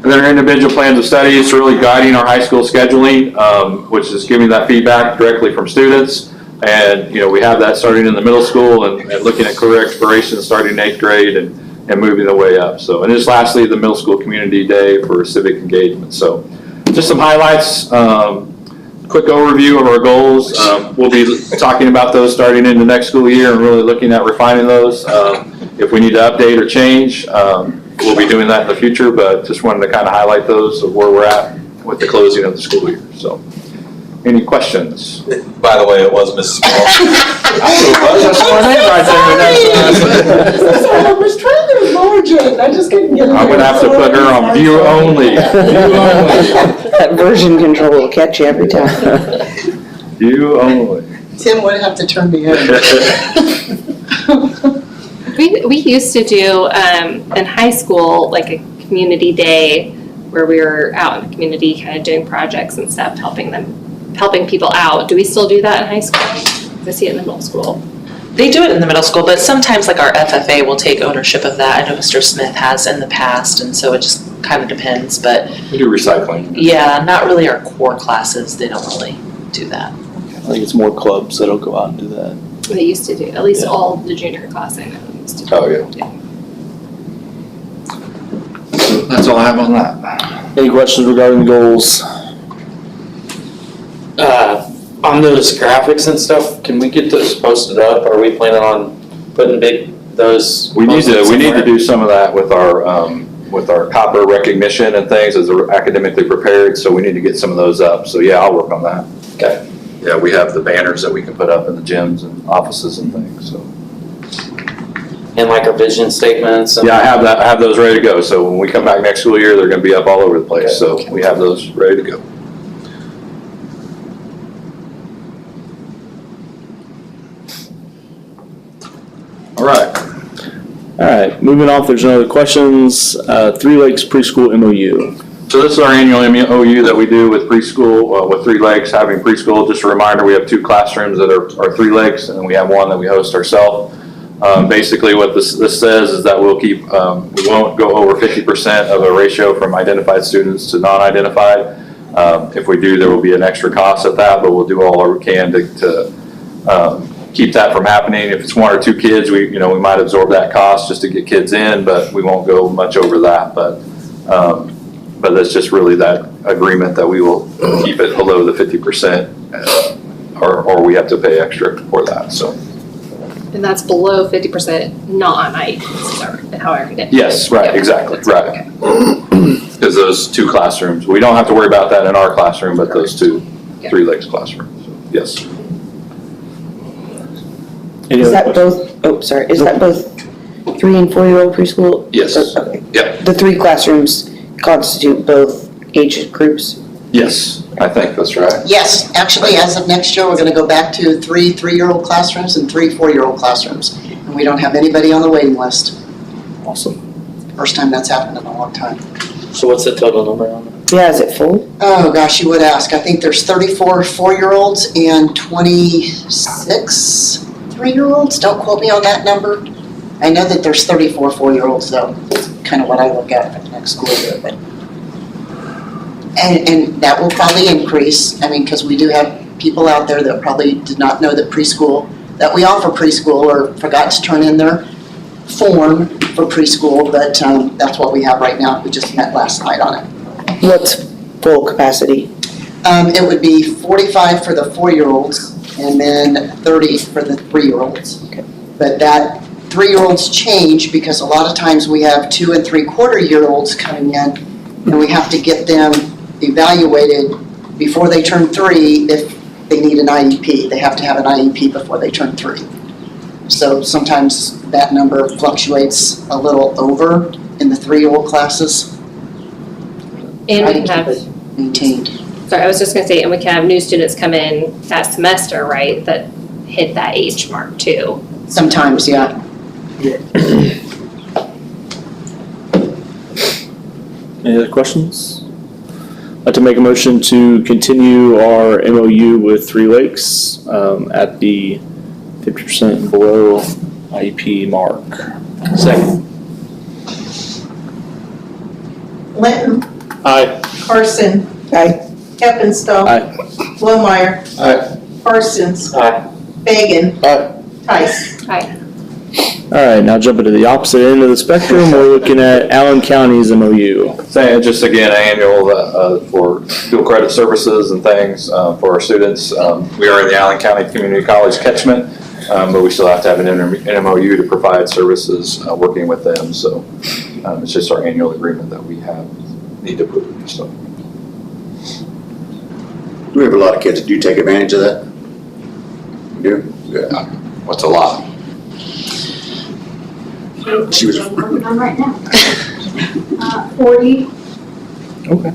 And then our individual plans of study is really guiding our high school scheduling, which is giving that feedback directly from students. And we have that starting in the middle school and looking at career exploration starting in 8th grade and moving the way up. So, and just lastly, the middle school community day for civic engagement. So just some highlights, quick overview of our goals. We'll be talking about those starting in the next school year and really looking at refining those. If we need to update or change, we'll be doing that in the future, but just wanted to kind of highlight those of where we're at with the closing of the school year. So, any questions?
By the way, it was Mrs. Paul.
That's my name right there.
I was trying to enlarge it, I just couldn't get it.
I'm gonna have to put her on view only. View only.
That version control will catch you every time.
View only.
Tim would have to turn me in.
We used to do, in high school, like a community day where we were out in the community kind of doing projects and stuff, helping people out. Do we still do that in high school? I see it in the middle school.
They do it in the middle school, but sometimes like our FFA will take ownership of that. I know Mr. Smith has in the past, and so it just kind of depends, but
We do recycling.
yeah, not really our core classes. They don't really do that.
I think it's more clubs that'll go out and do that.
They used to do, at least
Yeah.
all the junior class I know used to do.
Oh, yeah. That's all I have on that.
Any questions regarding the goals?
On those graphics and stuff, can we get those posted up? Are we planning on putting those?
We need
posted
to
somewhere?
do some of that with our copper recognition and things as they're academically prepared, so we need to get some of those up. So yeah, I'll work on that.
Okay.
Yeah, we have the banners that we can put up in the gyms and offices and things, so.
And like our vision statements? And
Yeah, I have those ready to go. So when we come back next school year, they're gonna be up all over the place. So we have those ready to go. All right.
All right, moving on, if there's no other questions, Three Lakes Preschool MOU.
So this is our annual MOU that we do with preschool, with Three Lakes having preschool. Just a reminder, we have 2 classrooms that are Three Lakes, and then we have one that we host ourselves. Basically what this says is that we'll keep, we won't go over 50% of a ratio from identified students to non-identified. If we do, there will be an extra cost at that, but we'll do all we can to keep that from happening. If it's 1 or 2 kids, we might absorb that cost just to get kids in, but we won't go much over that. But that's just really that agreement that we will keep it below the 50%, or we have to pay extra for that, so.
And that's below 50% non-IEPs, is that how I read it?
Yes, right,
Okay.
exactly, right. Because those 2 classrooms, we don't have to worry about that in our classroom, but those 2 Three Lakes classrooms, so, yes.
Any
Is
other
that
questions?
is that both 3 and 4-year-old preschool?
Yes.
Okay.
Yep.
The 3 classrooms constitute both age groups?
Yes, I think that's right.
Yes, actually, as of next year, we're gonna go back to 3 3-year-old classrooms and 3 4-year-old classrooms. And we don't have anybody on the waiting list.
Awesome.
First time that's happened in a long time.
So what's the total number on that?
Yeah, is it full?
Oh, gosh, you would ask. I think there's 34 4-year-olds and 26 3-year-olds. Don't quote me on that number. I know that there's 34 4-year-olds though, that's kind of what I look at for the next school year, but. And that will probably increase, I mean, because we do have people out there that probably did not know that that we offer preschool or forgot to turn in their form for preschool, but that's what we have right now. We just met last night on it.
What's full capacity?
It would be 45 for the 4-year-olds and then 30 for the 3-year-olds.
Okay.
But that 3-year-olds change because a lot of times we have 2 and 3/4-year-olds coming in and we have to get them evaluated before they turn 3 if they need an IEP. They have to have an IEP before they turn 3. So sometimes that number fluctuates a little over in the 3-year-old classes.
And
Try
we
to
can
keep
have,
it maintained.
sorry, I was just gonna say, and we can have new students come in that semester, right, that hit that age mark too.
Sometimes, yeah.
Any other questions? I'd like to make a motion to continue our MOU with Three Lakes at the 50% below IEP mark.
Second.
Linton,
Aye.
Carson,
Aye.
Heppenstall.
Aye.
Blomeyer.
Aye.
Parsons.
Aye.
Fagan.
Aye.
Tice.
Hi.
All right, now jumping to the opposite end of the spectrum, we're looking at Allen County's MOU.
Saying just again, annual for dual credit services and things for our students. We are in the Allen County Community College catchment, but we still have to have an MOU to provide services working with them. So it's just our annual agreement that we need to approve. So.
Do we have a lot of kids that do take advantage of that? You do? Yeah.
What's a lot?
She was.
I'm working on right now. 40.
Okay.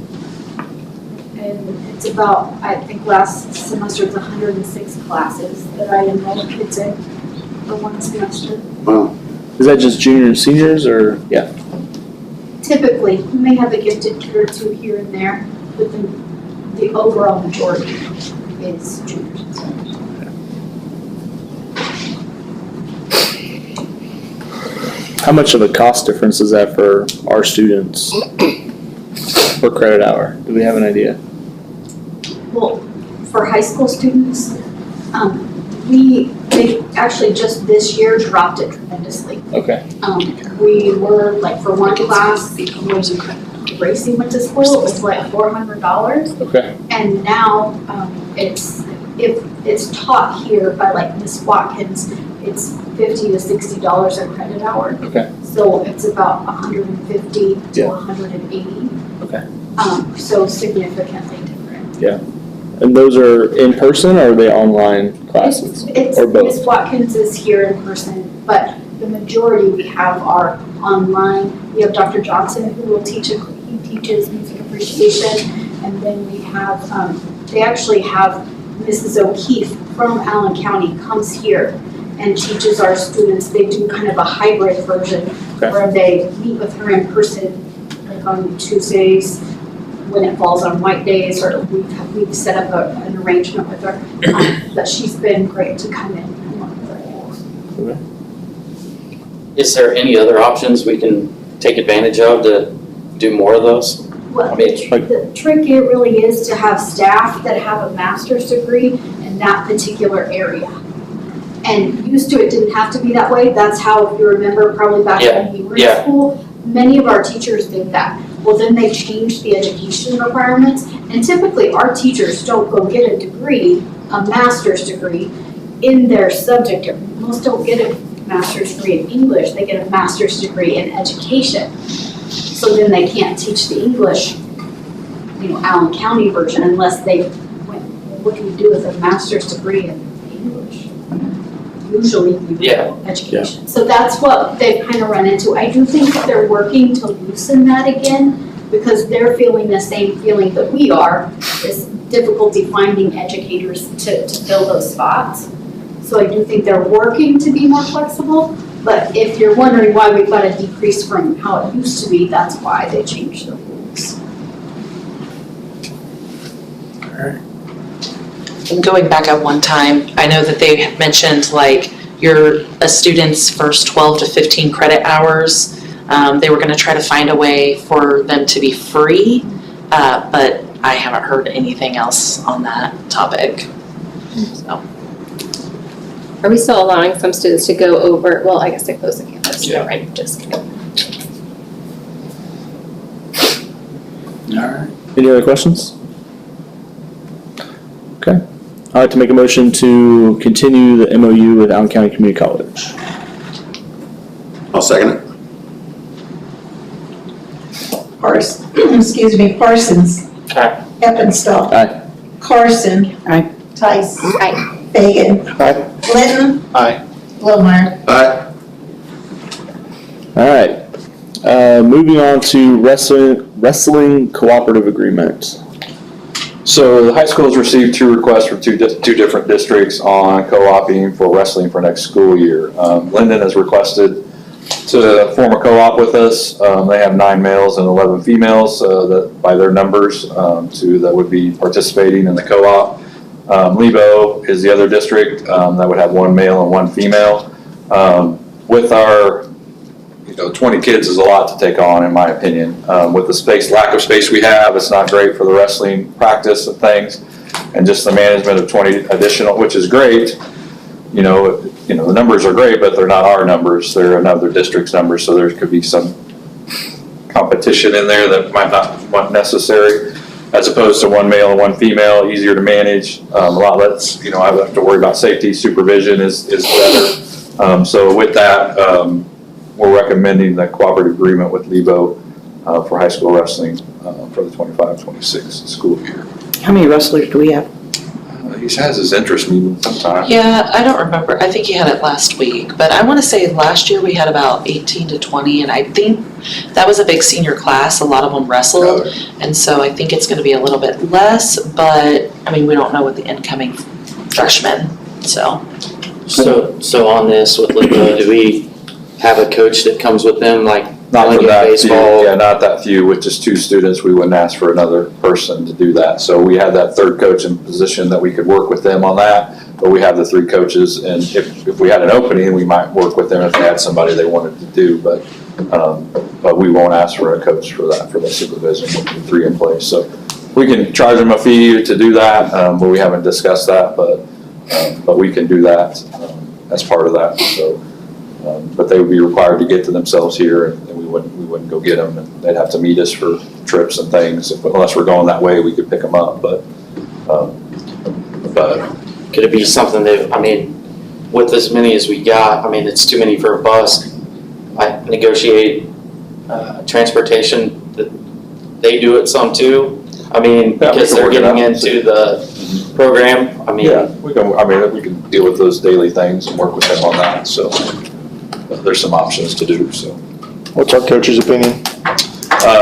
And it's about, I think last semester it's 106 classes that I enrolled kids in for one semester.
Wow.
Is that just juniors and seniors or, yeah?
Typically, we may have a gifted kid or two here and there, but the overall majority is juniors and seniors.
How much of a cost difference is that for our students per credit hour? Do we have an idea?
Well, for high school students, they actually just this year dropped it tremendously.
Okay.
We were like for one class, Gracie went to school, it was like $400.
Okay.
And now, if it's taught here by like Miss Watkins, it's $50 to $60 a credit hour.
Okay.
So it's about 150 to
Yeah.
180.
Okay.
So significantly different.
Yeah. And those are in person or are they online classes?
It's
Or both?
Miss Watkins is here in person, but the majority we have are online. We have Dr. Johnson who will teach, he teaches music appreciation. And then we have, they actually have Mrs. O'Keefe from Allen County comes here and teaches our students. They do kind of a hybrid version where they meet with her in person, like on Tuesdays when it falls on white days, or we've set up an arrangement with her. But she's been great to come in and work with her.
Is there any other options we can take advantage of to do more of those?
Well,
I mean,
the trick it really is to have staff that have a master's degree in that particular area. And used to, it didn't have to be that way. That's how, if you remember, probably back when we were in school, many of our teachers did that. Well, then they changed the education requirements, and typically our teachers don't go get a degree, a master's degree, in their subject area. Most don't get a master's degree in English, they get a master's degree in education. So then they can't teach the English, Allen County version unless they went, what do you do with a master's degree in English? Usually you do education. So that's what they've kind of run into. I do think that they're working to loosen that again because they're feeling the same feeling that we are, is difficulty finding educators to fill those spots. So I do think they're working to be more flexible, but if you're wondering why we've got a decrease from how it used to be, that's why they changed the rules.
And going back at one time, I know that they had mentioned like a student's first 12 to 15 credit hours. They were gonna try to find a way for them to be free, but I haven't heard anything else on that topic, so.
Are we still allowing some students to go over, well, I guess they closed the campus,
Yeah.
right, just kidding.
Alright. Any other questions? Okay. I'd like to make a motion to continue the MOU with Allen County Community College.
I'll second it.
Parsons.
Aye.
Eppenstall.
Aye.
Carson.
Aye.
Tice.
Aye.
Fagan.
Aye.
Linton.
Aye.
Blomeyer.
Aye.
Alright. Moving on to wrestling cooperative agreement.
So the high school's received 2 requests from two different districts on co-oping for wrestling for next school year. Linden has requested to form a co-op with us. They have 9 males and 11 females that by their numbers that would be participating in the co-op. Lebo is the other district that would have 1 male and 1 female. With our 20 kids is a lot to take on, in my opinion. With the lack of space we have, it's not great for the wrestling practice of things, and just the management of 20 additional, which is great. The numbers are great, but they're not our numbers. They're another district's numbers, so there could be some competition in there that might not be necessary. As opposed to 1 male and 1 female, easier to manage, a lot less. I don't have to worry about safety. Supervision is better. So with that. We're recommending the cooperative agreement with Lebo for high school wrestling for the 25-26 school year.
How many wrestlers do we have?
He has his interest meeting sometime.
Yeah, I don't remember, I think he had it last week, but I wanna say last year we had about 18 to 20, and I think that was a big senior class, a lot of them wrestled, and so I think it's gonna be a little bit less, but, we don't know with the incoming freshmen, so.
So on this with Linda, do we have a coach that comes with them, like
Not
only
for
in
that few,
baseball?
yeah, not that few, with just 2 students, we wouldn't ask for another person to do that. So we had that 3rd coach in position that we could work with them on that, but we have the 3 coaches, and if we had an opening, we might work with them if they had somebody they wanted to do, but we won't ask for a coach for that, for the supervision, with the 3 in place. So we can charge them a fee to do that, but we haven't discussed that, but we can do that as part of that, so. But they would be required to get to themselves here, and we wouldn't go get them, and they'd have to meet us for trips and things. Unless we're going that way, we could pick them up, but
Could it be something that, with as many as we got, it's too many for a bus. I negotiate transportation, that they do it some too. Because they're getting into the program,
yeah, we can deal with those daily things and work with them on that, so there's some options to do, so.
What's our coach's opinion?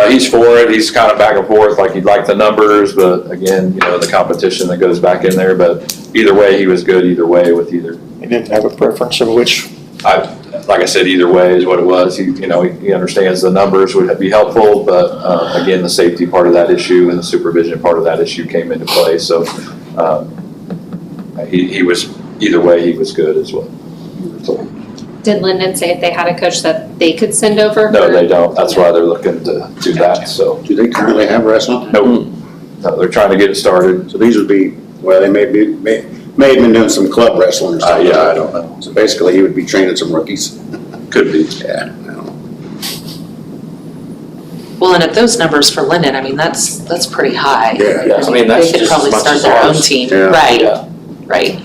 He's for it, he's kind of back and forth, like he'd like the numbers, but again, the competition that goes back in there, but either way, he was good either way with either.
He didn't have a preference of which?
Like I said, either way is what it was. He understands the numbers would be helpful, but again, the safety part of that issue and the supervision part of that issue came into play. So he was, either way, he was good as well.
Did Linden say if they had a coach that they could send over?
No, they don't. That's why they're looking to do that, so.
Do they currently have wrestling?
Nope. No, they're trying to get it started.
So these would be, they may have been doing some club wrestling or something.
Yeah, I don't know.
So basically, he would be training some rookies.
Could be.
Yeah.
Well, and at those numbers for Linden, that's pretty high.
Yeah.
that's
They could
just
probably
as much
start
as
their own
ours.
team,
Yeah.
right,
Yeah.
right.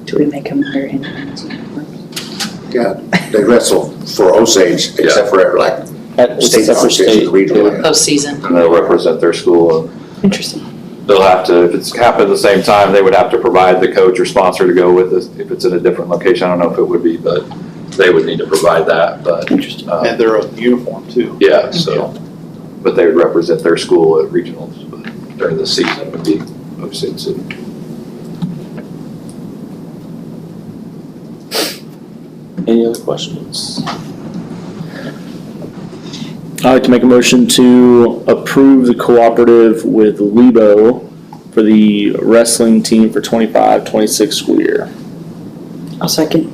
Do we make them wear any?
Yeah, they wrestle for Osage, except for like state associations, regional.
Postseason.
And they'll represent their school.
Interesting.
They'll have to, if it's happened at the same time, they would have to provide the coach or sponsor to go with us. If it's in a different location, I don't know if it would be, but they would need to provide that, but.
And they're a uniform too.
Yeah, so, but they would represent their school at regionals, but during the season it would be Osage City.
Any other questions? I'd like to make a motion to approve the cooperative with Lebo for the wrestling team for 25-26 school year.
I'll second.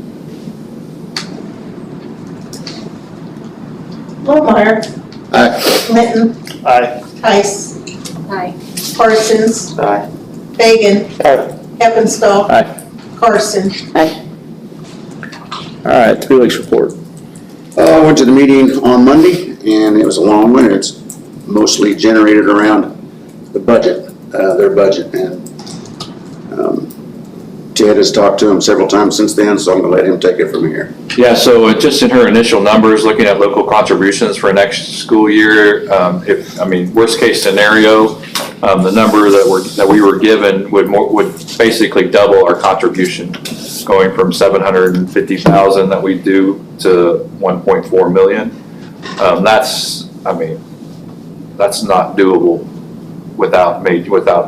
Whitmire.
Aye.
Minton.
Aye.
Tice.
Aye.
Parsons.
Aye.
Fagan.
Aye.
Heppenstall.
Aye.
Carson.
All right, Three Lakes report.
I went to the meeting on Monday, and it was a long one. It's mostly generated around the budget, their budget, and Ted has talked to him several times since then, so I'm gonna let him take it from here.
Yeah, so just in her initial numbers, looking at local contributions for next school year, worst case scenario, the number that we were given would basically double our contribution, going from 750,000 that we do to 1.4 million. That's not doable without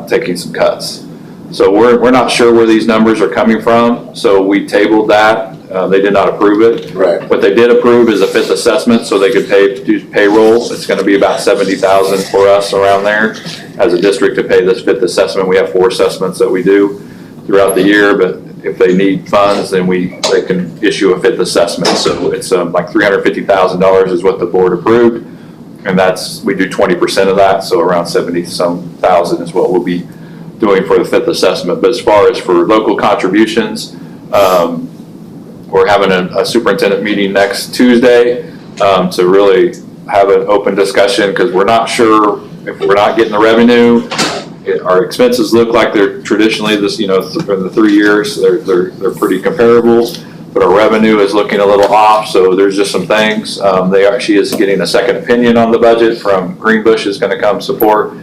taking some cuts. So we're not sure where these numbers are coming from, so we tabled that. They did not approve it.
Right.
What they did approve is a fifth assessment, so they could do payroll. It's gonna be about 70,000 for us around there as a district to pay this fifth assessment. We have 4 assessments that we do throughout the year, but if they need funds, then they can issue a fifth assessment. So it's like $350,000 is what the board approved, and we do 20% of that, so around 70-some thousand is what we'll be doing for the fifth assessment. But as far as for local contributions, we're having a superintendent meeting next Tuesday to really have an open discussion, because we're not sure if we're not getting the revenue. Our expenses look like they're traditionally for the 3 years, they're pretty comparable, but our revenue is looking a little off, so there's just some things. She is getting a second opinion on the budget from Greenbush, is gonna come support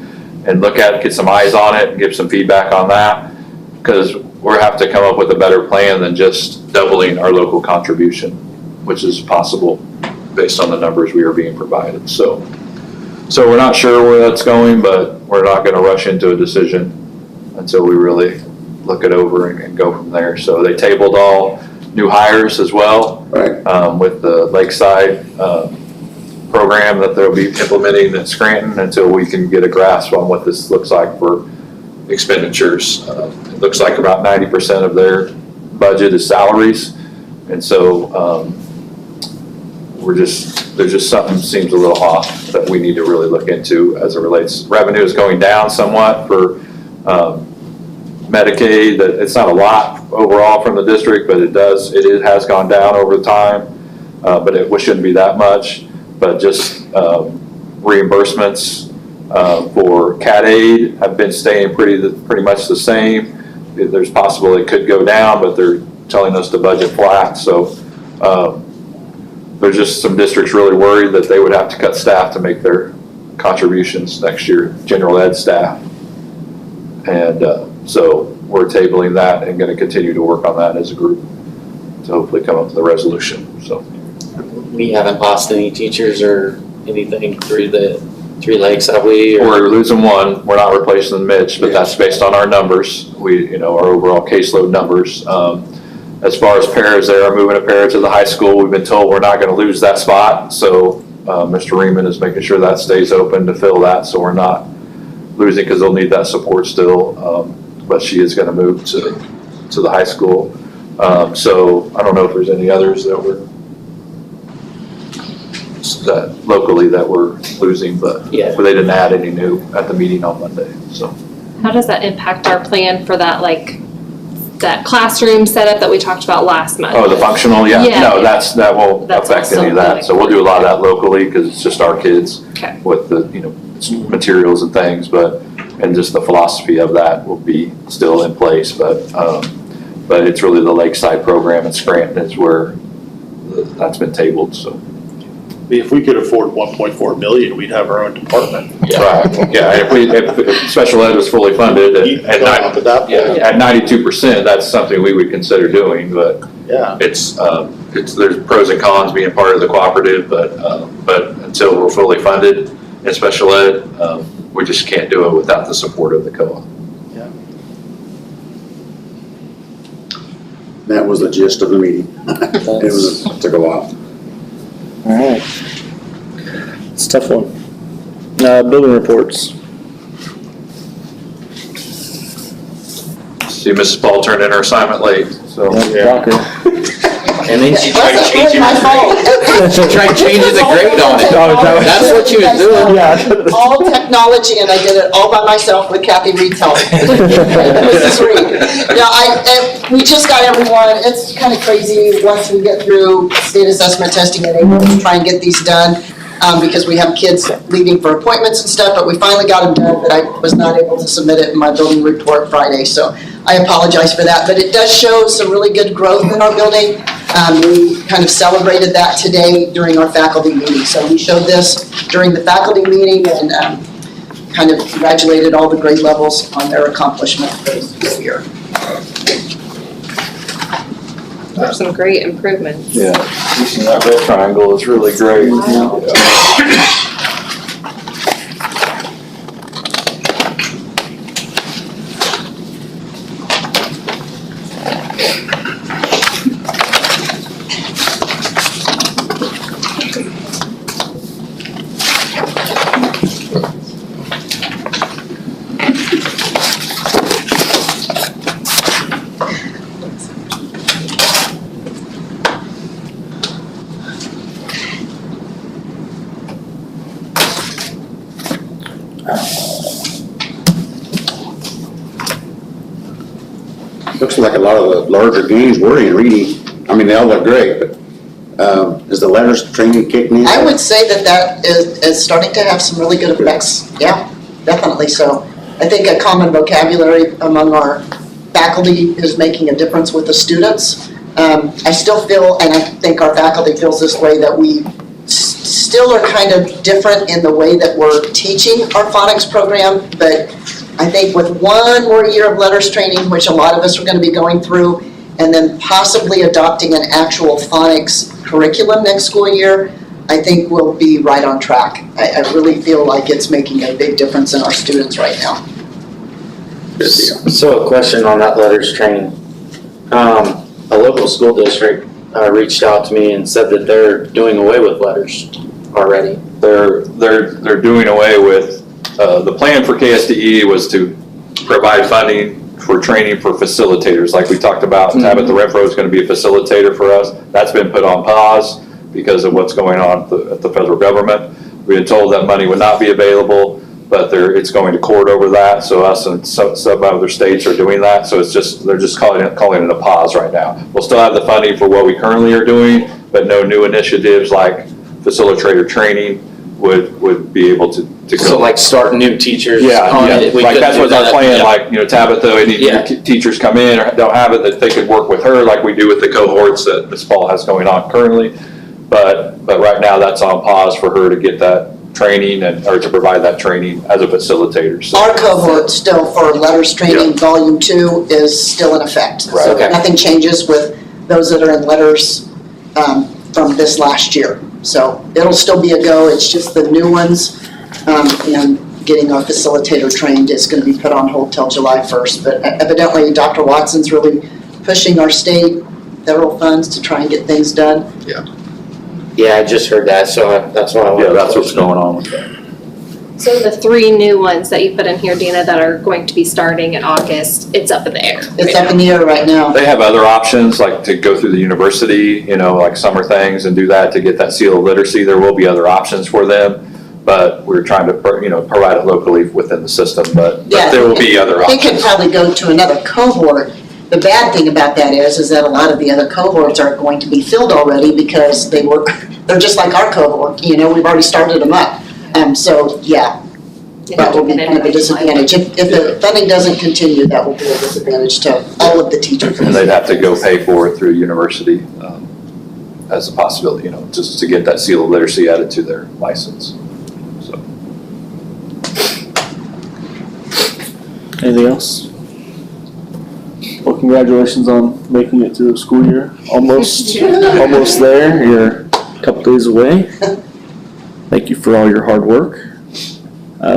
and look at it, get some eyes on it, and give some feedback on that, because we'll have to come up with a better plan than just doubling our local contribution, which is possible based on the numbers we are being provided. So we're not sure where that's going, but we're not gonna rush into a decision until we really look it over and go from there. So they tabled all new hires as well.
Right.
With the Lakeside program that they'll be implementing at Scranton, until we can get a grasp on what this looks like for expenditures. It looks like about 90% of their budget is salaries, and so there's just something seems a little off that we need to really look into as it relates. Revenue is going down somewhat for Medicaid. That it's not a lot overall from the district, but it has gone down over time, but it shouldn't be that much. But just reimbursements for CAT aid have been staying pretty much the same. There's possible it could go down, but they're telling us to budget flat. So there's just some districts really worried that they would have to cut staff to make their contributions next year, general ed staff. And so we're tabling that and going to continue to work on that as a group to hopefully come up with a resolution. So.
We haven't lost any teachers or anything through the Three Lakes, have we?
We're losing one. We're not replacing Mitch, but that's based on our numbers. Our overall caseload numbers. As far as pairs, they are moving a pair to the high school. We've been told we're not going to lose that spot. So Mr. Reeman is making sure that stays open to fill that. So we're not losing, because they'll need that support still. But she is going to move to the high school. So I don't know if there's any others that locally that we're losing, but they didn't add any new at the meeting on Monday. So
How does that impact our plan for that, that classroom setup that we talked about last month?
the functional,
Yeah.
no, that won't
That's
affect any of
also
that. So we'll do a lot of that locally, because it's just our kids
Okay.
with the materials and things, and just the philosophy of that will be still in place. But it's really the Lakeside program in Scranton is where that's been tabled. So.
If we could afford 1.4 million, we'd have our own department.
Right, yeah, if special ed was fully funded at 92%, that's something we would consider doing, but
Yeah.
there's pros and cons being part of the cooperative, but until we're fully funded in special ed, we just can't do it without the support of the co-op.
That was the gist of the meeting. It took a while.
All right. It's a tough one. Building reports.
See Mrs. Paul turned in her assignment late, so.
Yep, Docker.
And then she tried
Wasn't really
changing
my
the
fault.
grade. She tried changing the grade on it. That's what she was doing.
Yeah.
All technology, and I did it all by myself with Kathy Reed's help. Mrs. Reed. And we just got everyone, it's kind of crazy once we get through state assessment testing and able to try and get these done, because we have kids leaving for appointments and stuff, but we finally got them done, but I was not able to submit it in my building report Friday, so I apologize for that, but it does show some really good growth in our building. We kind of celebrated that today during our faculty meeting, so we showed this during the faculty meeting and kind of congratulated all the grade levels on their accomplishment for this year.
There's some great improvements.
Yeah, using that red triangle is really great.
Wow.
Looks like a lot of the larger gains were in reading. I mean, they all look great, but is the letters training kicking in?
I would say that is starting to have some really good effects, yeah, definitely so. I think a common vocabulary among our faculty is making a difference with the students. I still feel, and I think our faculty feels this way, that we still are kind of different in the way that we're teaching our phonics program, but I think with one more year of letters training, which a lot of us are going to be going through, and then possibly adopting an actual phonics curriculum next school year, I think we'll be right on track. I really feel like it's making a big difference in our students right now.
So a question on that letters training. A local school district reached out to me and said that they're doing away with letters already.
They're doing away with, the plan for KSDE was to provide funding for training for facilitators, like we talked about. Tabitha Renfro is going to be a facilitator for us. That's been put on pause because of what's going on at the federal government. We had told that money would not be available, but it's going to court over that. So us and some other states are doing that. So they're just calling it a pause right now. We'll still have the funding for what we currently are doing, but no new initiatives like facilitator training would be able to go.
So like start new teachers
Yeah,
on it. We
like
couldn't
that's
do
what's our
that.
plan,
Yeah.
like, Tabitha, any
Yeah.
teachers come in or don't have it, that they could work with her like we do with the cohorts that Ms. Paul has going on currently. But right now, that's on pause for her to get that training or to provide that training as a facilitator. So
Our cohort still for letters training, volume 2 is still in effect.
Right.
So
Okay.
nothing changes with those that are in letters from this last year. So it'll still be a go, it's just the new ones, and getting our facilitator trained is going to be put on hold till July 1st. But evidently, Dr. Watson's really pushing our state, federal funds to try and get things done.
Yeah, I just heard that, so that's why I wanted
yeah,
to
that's what's
question.
going on with that.
So the 3 new ones that you put in here, Dina, that are going to be starting in August, it's up in the air.
It's
right
up in the air right now.
They have other options, like to go through the university, like summer things and do that to get that seal of literacy. There will be other options for them, but we're trying to, provide it locally within the system, but
Yeah,
there will be other
They
options.
could probably go to another cohort. The bad thing about that is that a lot of the other cohorts are going to be filled already because they're just like our cohort, we've already started them up. So, yeah,
now.
that will be kind of a disadvantage. If the funding doesn't continue, that will be a disadvantage to all of the teachers.
And they'd have to go pay for it through university as a possibility, just to get that seal of literacy added to their license. So.
Anything else? Well, congratulations on making it through the school year. Almost there. You're a couple days away. Thank you for all your hard work.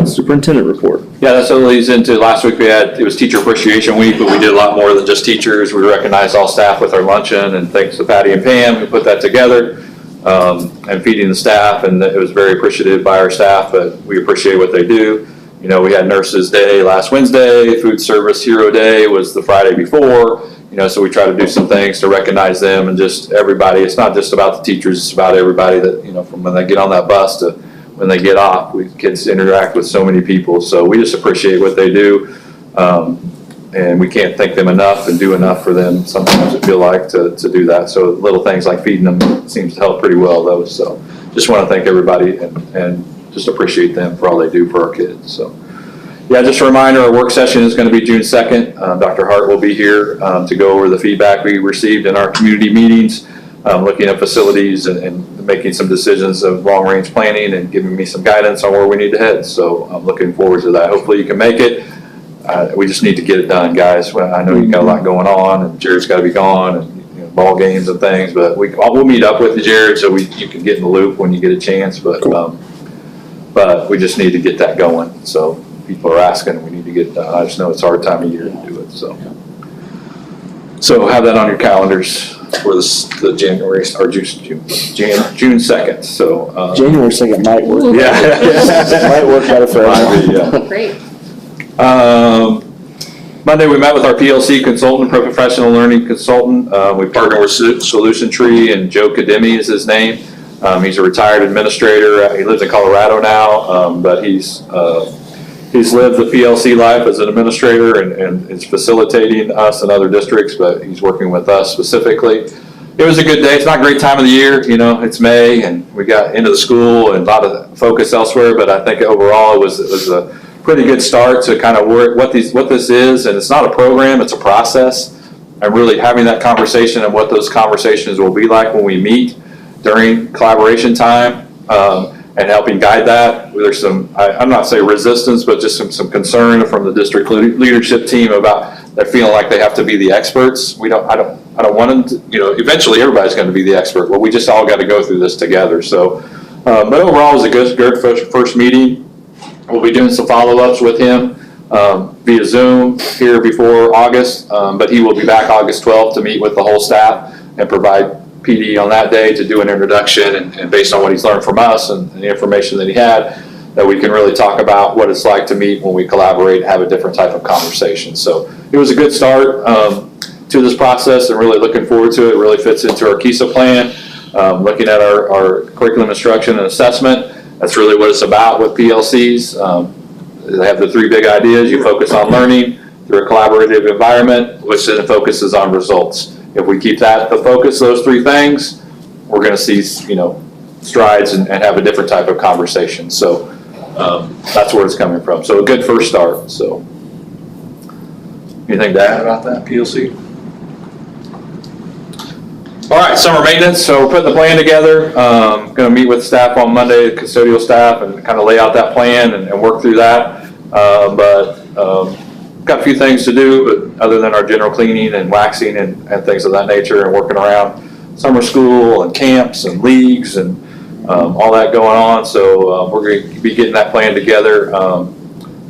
Superintendent report.
Yeah, that's what leads into, last week it was Teacher Appreciation Week, but we did a lot more than just teachers. We recognized all staff with our luncheon, and thanks to Patty and Pam who put that together, and feeding the staff, and it was very appreciated by our staff, but we appreciate what they do. We had Nurses Day last Wednesday, Food Service Hero Day was the Friday before, So we try to do some things to recognize them and just everybody. It's not just about the teachers, it's about everybody that, from when they get on that bus to when they get off. Kids interact with so many people, so we just appreciate what they do. And we can't thank them enough and do enough for them sometimes, I feel like, to do that. So little things like feeding them seems to help pretty well, though. So just want to thank everybody and just appreciate them for all they do for our kids. So yeah, just a reminder, our work session is going to be June 2nd. Dr. Hart will be here to go over the feedback we received in our community meetings, looking at facilities and making some decisions of long-range planning and giving me some guidance on where we need to head. So I'm looking forward to that. Hopefully you can make it. We just need to get it done, guys. I know you've got a lot going on, and Jared's got to be gone, and ball games and things. But we'll meet up with you, Jared, so you can get in the loop when you get a chance. But we just need to get that going. So people are asking, and we need to get it done. I just know it's a hard time of year to do it. So have that on your calendars for the January or June 2nd. So
January 2nd might work.
Yeah,
Might work better for us.
Great.
Monday, we met with our PLC consultant, professional learning consultant. We partnered with Solution Tree, and Joe Kademi is his name. He's a retired administrator. He lives in Colorado now, but he's lived the PLC life as an administrator and is facilitating us and other districts, but he's working with us specifically. It was a good day. It's not a great time of the year, it's May, and we got into the school and a lot of focus elsewhere, but I think overall it was a pretty good start to kind of work what this is, and it's not a program, it's a process, and really having that conversation and what those conversations will be like when we meet during collaboration time, and helping guide that. There's some, I'm not saying resistance, but just some concern from the district leadership team about they're feeling like they have to be the experts. I don't want them to, eventually everybody's going to be the expert, but we just all got to go through this together. So, but overall it was a good first meeting. We'll be doing some follow-ups with him via Zoom here before August, but he will be back August 12th to meet with the whole staff and provide PD on that day to do an introduction and based on what he's learned from us and the information that he had, that we can really talk about what it's like to meet when we collaborate and have a different type of conversation. So it was a good start to this process and really looking forward to it. It really fits into our KISA plan, looking at our curriculum instruction and assessment. That's really what it's about with PLCs. They have the three big ideas. You focus on learning through a collaborative environment, which then focuses on results. If we keep the focus, those three things, we're going to see, strides and have a different type of conversation. So that's where it's coming from. So a good first start. So anything to add about that, PLC? All right, summer maintenance. So we're putting the plan together. Going to meet with staff on Monday, custodial staff, and kind of lay out that plan and work through that. Got a few things to do, but other than our general cleaning and waxing and things of that nature, and working around summer school and camps and leagues and all that going on. So we're going to be getting that plan together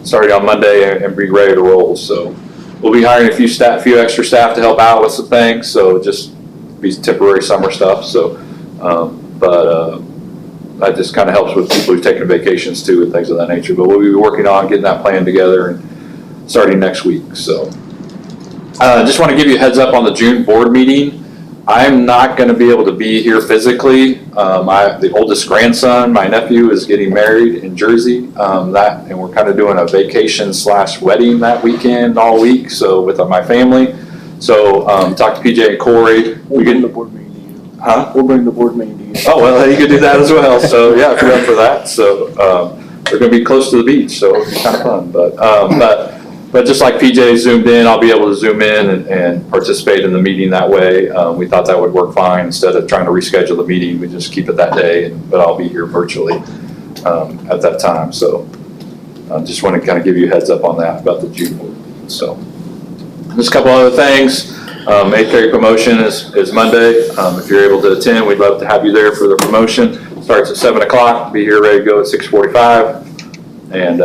starting on Monday and be ready to roll. So we'll be hiring a few extra staff to help out with some things. So just be temporary summer stuff. So, that just kind of helps with people who's taking vacations too and things of that nature. But we'll be working on getting that plan together and starting next week. So, just want to give you a heads up on the June board meeting. I'm not going to be able to be here physically. The oldest grandson, my nephew, is getting married in Jersey. And we're kind of doing a vacation/wedding that weekend all week. So with my family. So talk to PJ and Corey.
We'll bring the board meeting to you.
Huh?
We'll bring the board meeting to you.
Oh, well, you could do that as well. So yeah, if you're up for that. So we're going to be close to the beach, so it'll be kind of fun. But just like PJ zoomed in, I'll be able to zoom in and participate in the meeting that way. We thought that would work fine. Instead of trying to reschedule the meeting, we just keep it that day. But I'll be here virtually at that time. So just want to kind of give you a heads up on that about the June board meeting. So just a couple other things. 8th grade promotion is Monday. If you're able to attend, we'd love to have you there for the promotion. Starts at 7 o'clock. Be here ready to go at 6:45. And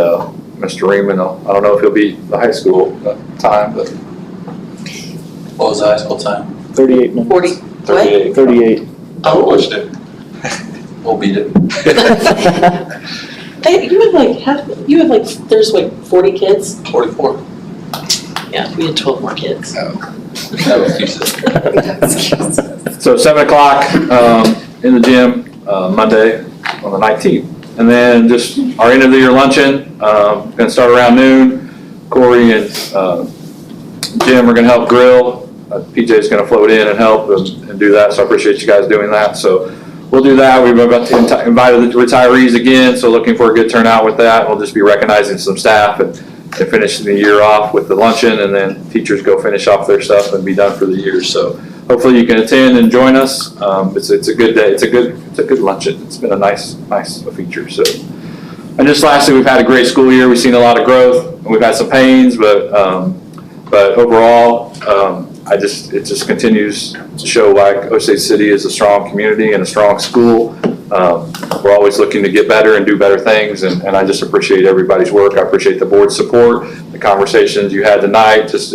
Mr. Reeman, I don't know if he'll be the high school time, but.
What was the high school time?
38 minutes.
40, what?
38.
Oh, watched it. We'll beat it.
Hey, there's 40 kids?
44.
Yeah, we had 12 more kids.
So 7 o'clock in the gym, Monday on the 19th. And then just our end of the year luncheon, gonna start around noon. Corey and Jim are gonna help grill. PJ's gonna float in and help and do that, so I appreciate you guys doing that. So we'll do that. We've about to invite the retirees again, so looking for a good turnout with that. We'll just be recognizing some staff and finishing the year off with the luncheon, and then teachers go finish off their stuff and be done for the year. So hopefully you can attend and join us. It's a good day. It's a good luncheon. It's been a nice feature. So, and just lastly, we've had a great school year. We've seen a lot of growth, and we've had some pains, but overall, it just continues to show why Osage City is a strong community and a strong school. We're always looking to get better and do better things, and I just appreciate everybody's work. I appreciate the board's support, the conversations you had tonight, just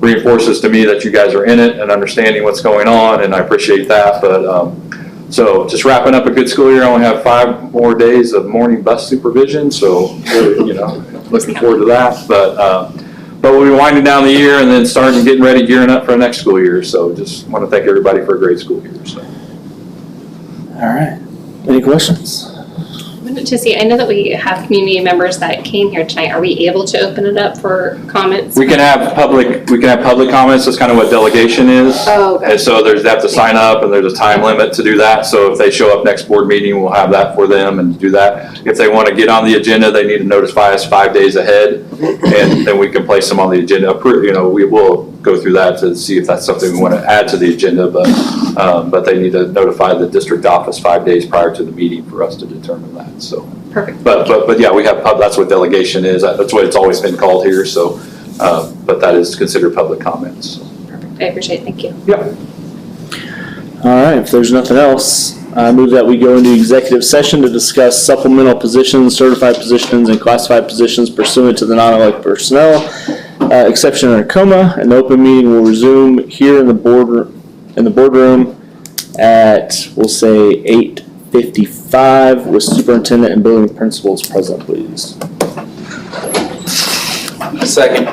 reinforces to me that you guys are in it and understanding what's going on, and I appreciate that. But so just wrapping up a good school year. I only have 5 more days of morning bus supervision, so really, looking forward to that. But we'll be winding down the year and then getting ready, gearing up for the next school year. So just want to thank everybody for a great school year. So.
All right. Any questions?
To see, I know that we have community members that came here tonight. Are we able to open it up for comments?
We can have public comments. That's kind of what delegation is.
Oh, okay.
And so they have to sign up, and there's a time limit to do that. So if they show up next board meeting, we'll have that for them and do that. If they want to get on the agenda, they need to notify us 5 days ahead, and then we can place them on the agenda. We will go through that to see if that's something we want to add to the agenda, but they need to notify the district office 5 days prior to the meeting for us to determine that. So.
Perfect.
But yeah, we have that's what delegation is. That's what it's always been called here. So, but that is considered public comments. So.
Perfect. I appreciate it. Thank you.
Yep.
All right. If there's nothing else, I move that we go into executive session to discuss supplemental positions, certified positions, and classified positions pursuant to the non-elected personnel exception under coma. An open meeting will resume here in the boardroom at, we'll say, 8:55 with superintendent and building principals present, please.
Second.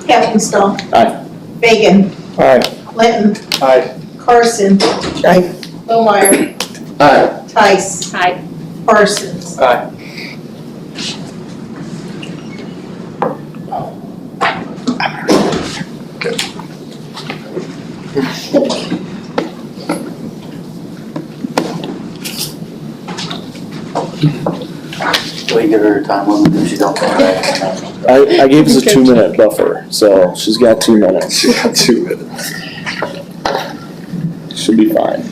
Heffenstall.
Aye.
Fagan.
Aye.
Clinton.
Aye.
Carson.
Aye.
Lohmeyer.
Aye.
Tice.
Hi.
Parsons.
Aye. We give her a time limit if she don't come back.
I gave us a 2-minute buffer, so she's got 2 minutes.
She got 2 minutes.
Should be fine.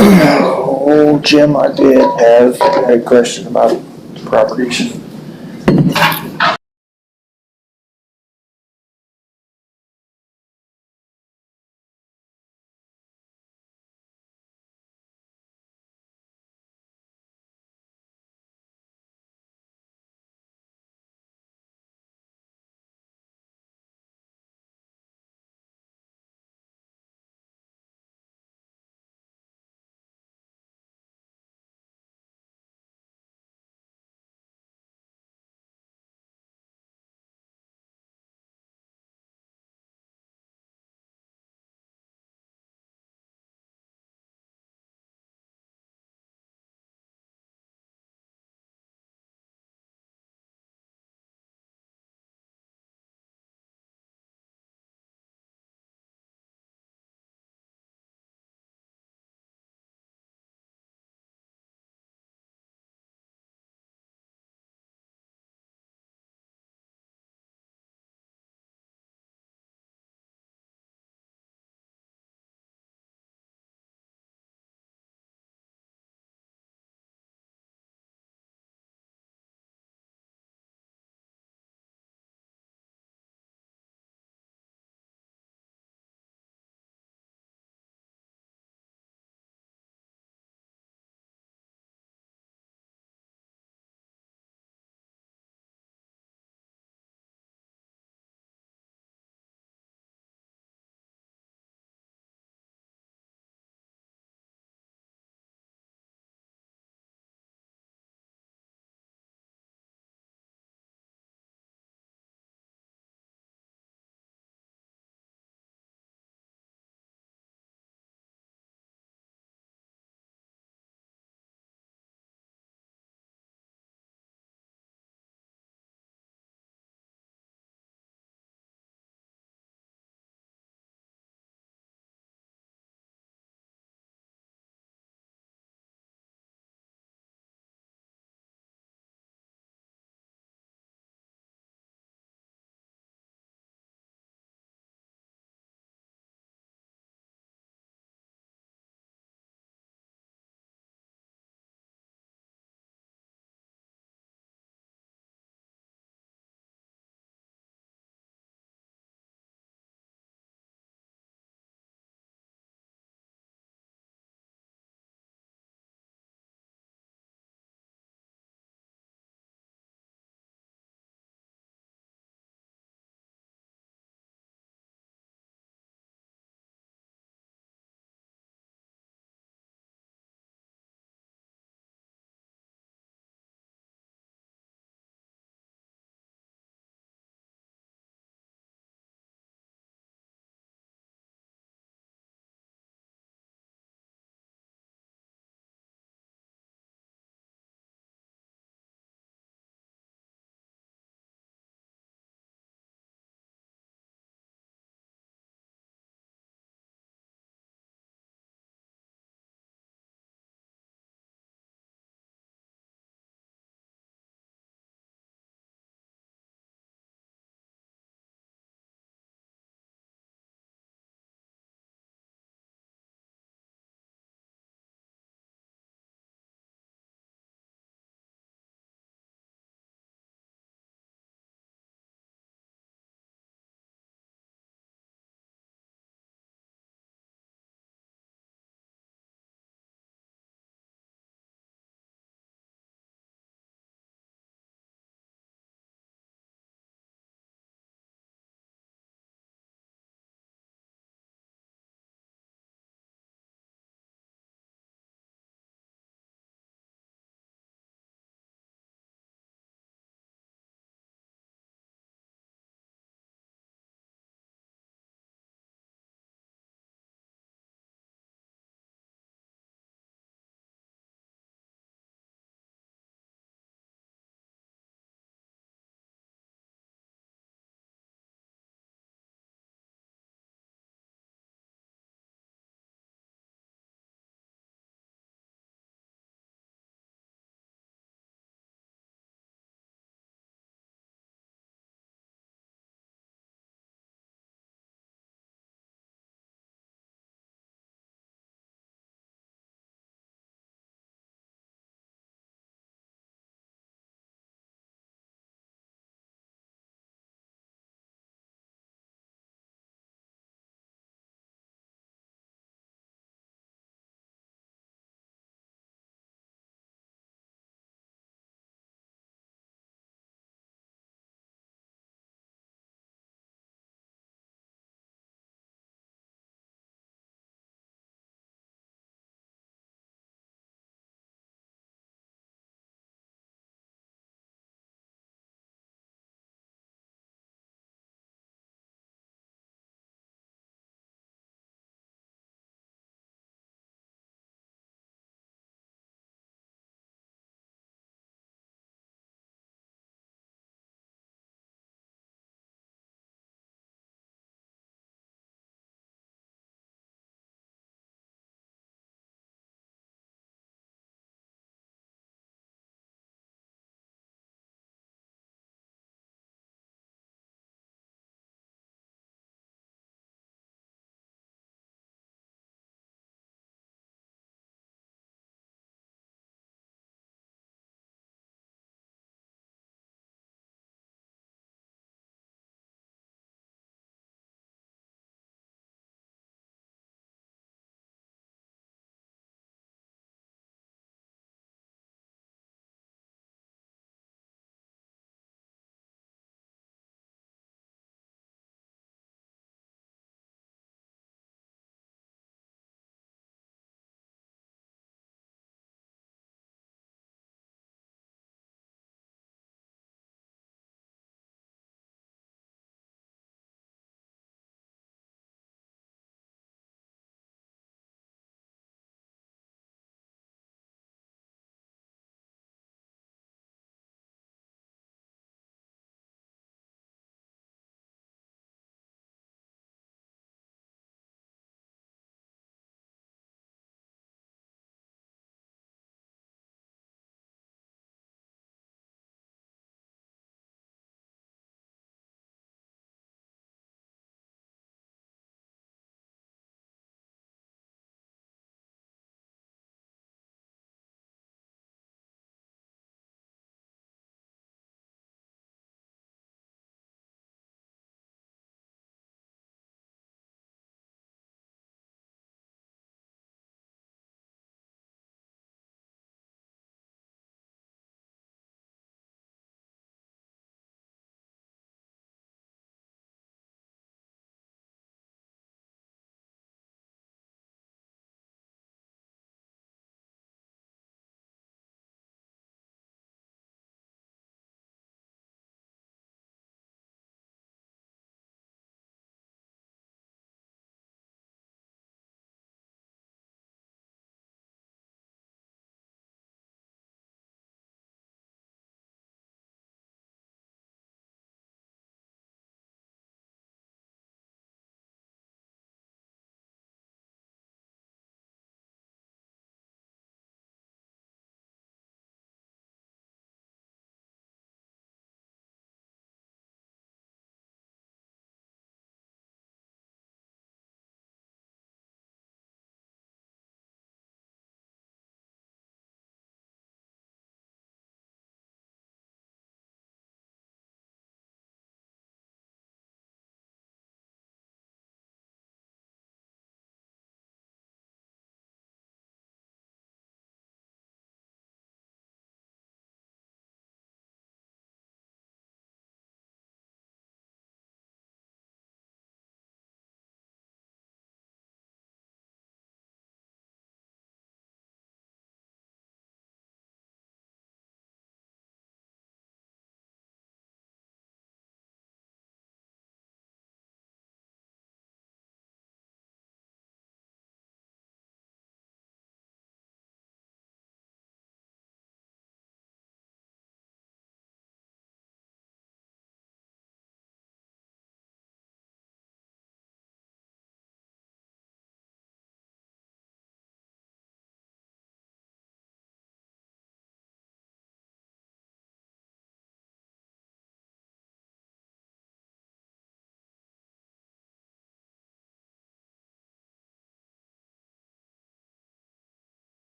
Oh, Jim, I did have a question about properties.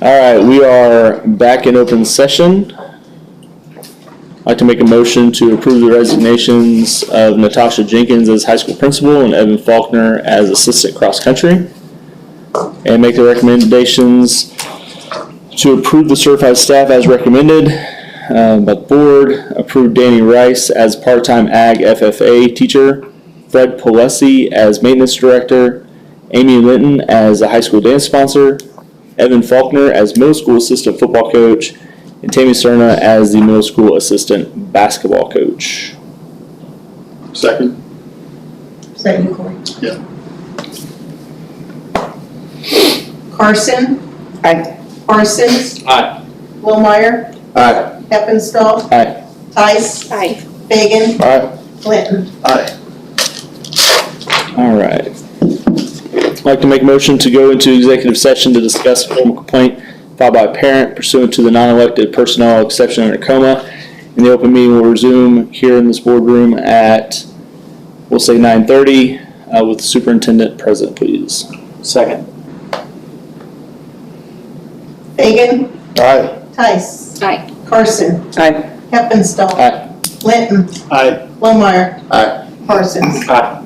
All right, we are back in open session. I'd like to make a motion to approve the resignations of Natasha Jenkins as high school principal and Evan Faulkner as assistant cross country. And make the recommendations to approve the certified staff as recommended by the board. Approve Danny Rice as part-time ag FFA teacher, Fred Polesi as maintenance director, Amy Linton as a high school dance sponsor, Evan Faulkner as middle school assistant football coach, and Tammy Cerna as the middle school assistant basketball coach.
Second?
Is that you, Corey?
Yeah.
Carson?
Aye.
Parsons?
Aye.
Whitmire?
Aye.
Heppenstall?
Aye.
Tice?
Aye.
Fagan?
Aye.
Clinton?
Aye.
All right. I'd like to make a motion to go into executive session to discuss a formal complaint filed by a parent pursuant to the non-elected personnel exception under coma. And the open meeting will resume here in this boardroom at, we'll say 9:30, with the superintendent present, please.
Second.
Fagan?
Aye.
Tice?
Aye.
Carson?
Aye.
Heppenstall?
Aye.
Clinton?
Aye.
Whitmire?
Aye.
Parsons?
Aye.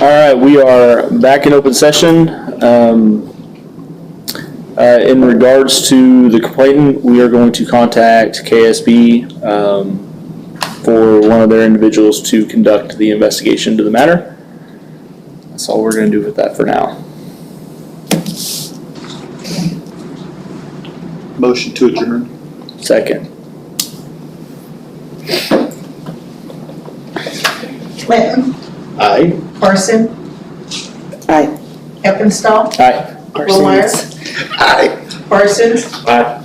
All right, we are back in open session. In regards to the complainant, we are going to contact KSB for one of their individuals to conduct the investigation into the matter. That's all we're going to do with that for now.
Motion to adjourn.
Second.
Clinton,
Aye.
Parson,
Aye.
Eppenstall,
Aye.
Blummeyer,
Aye.
Parsons,
Aye.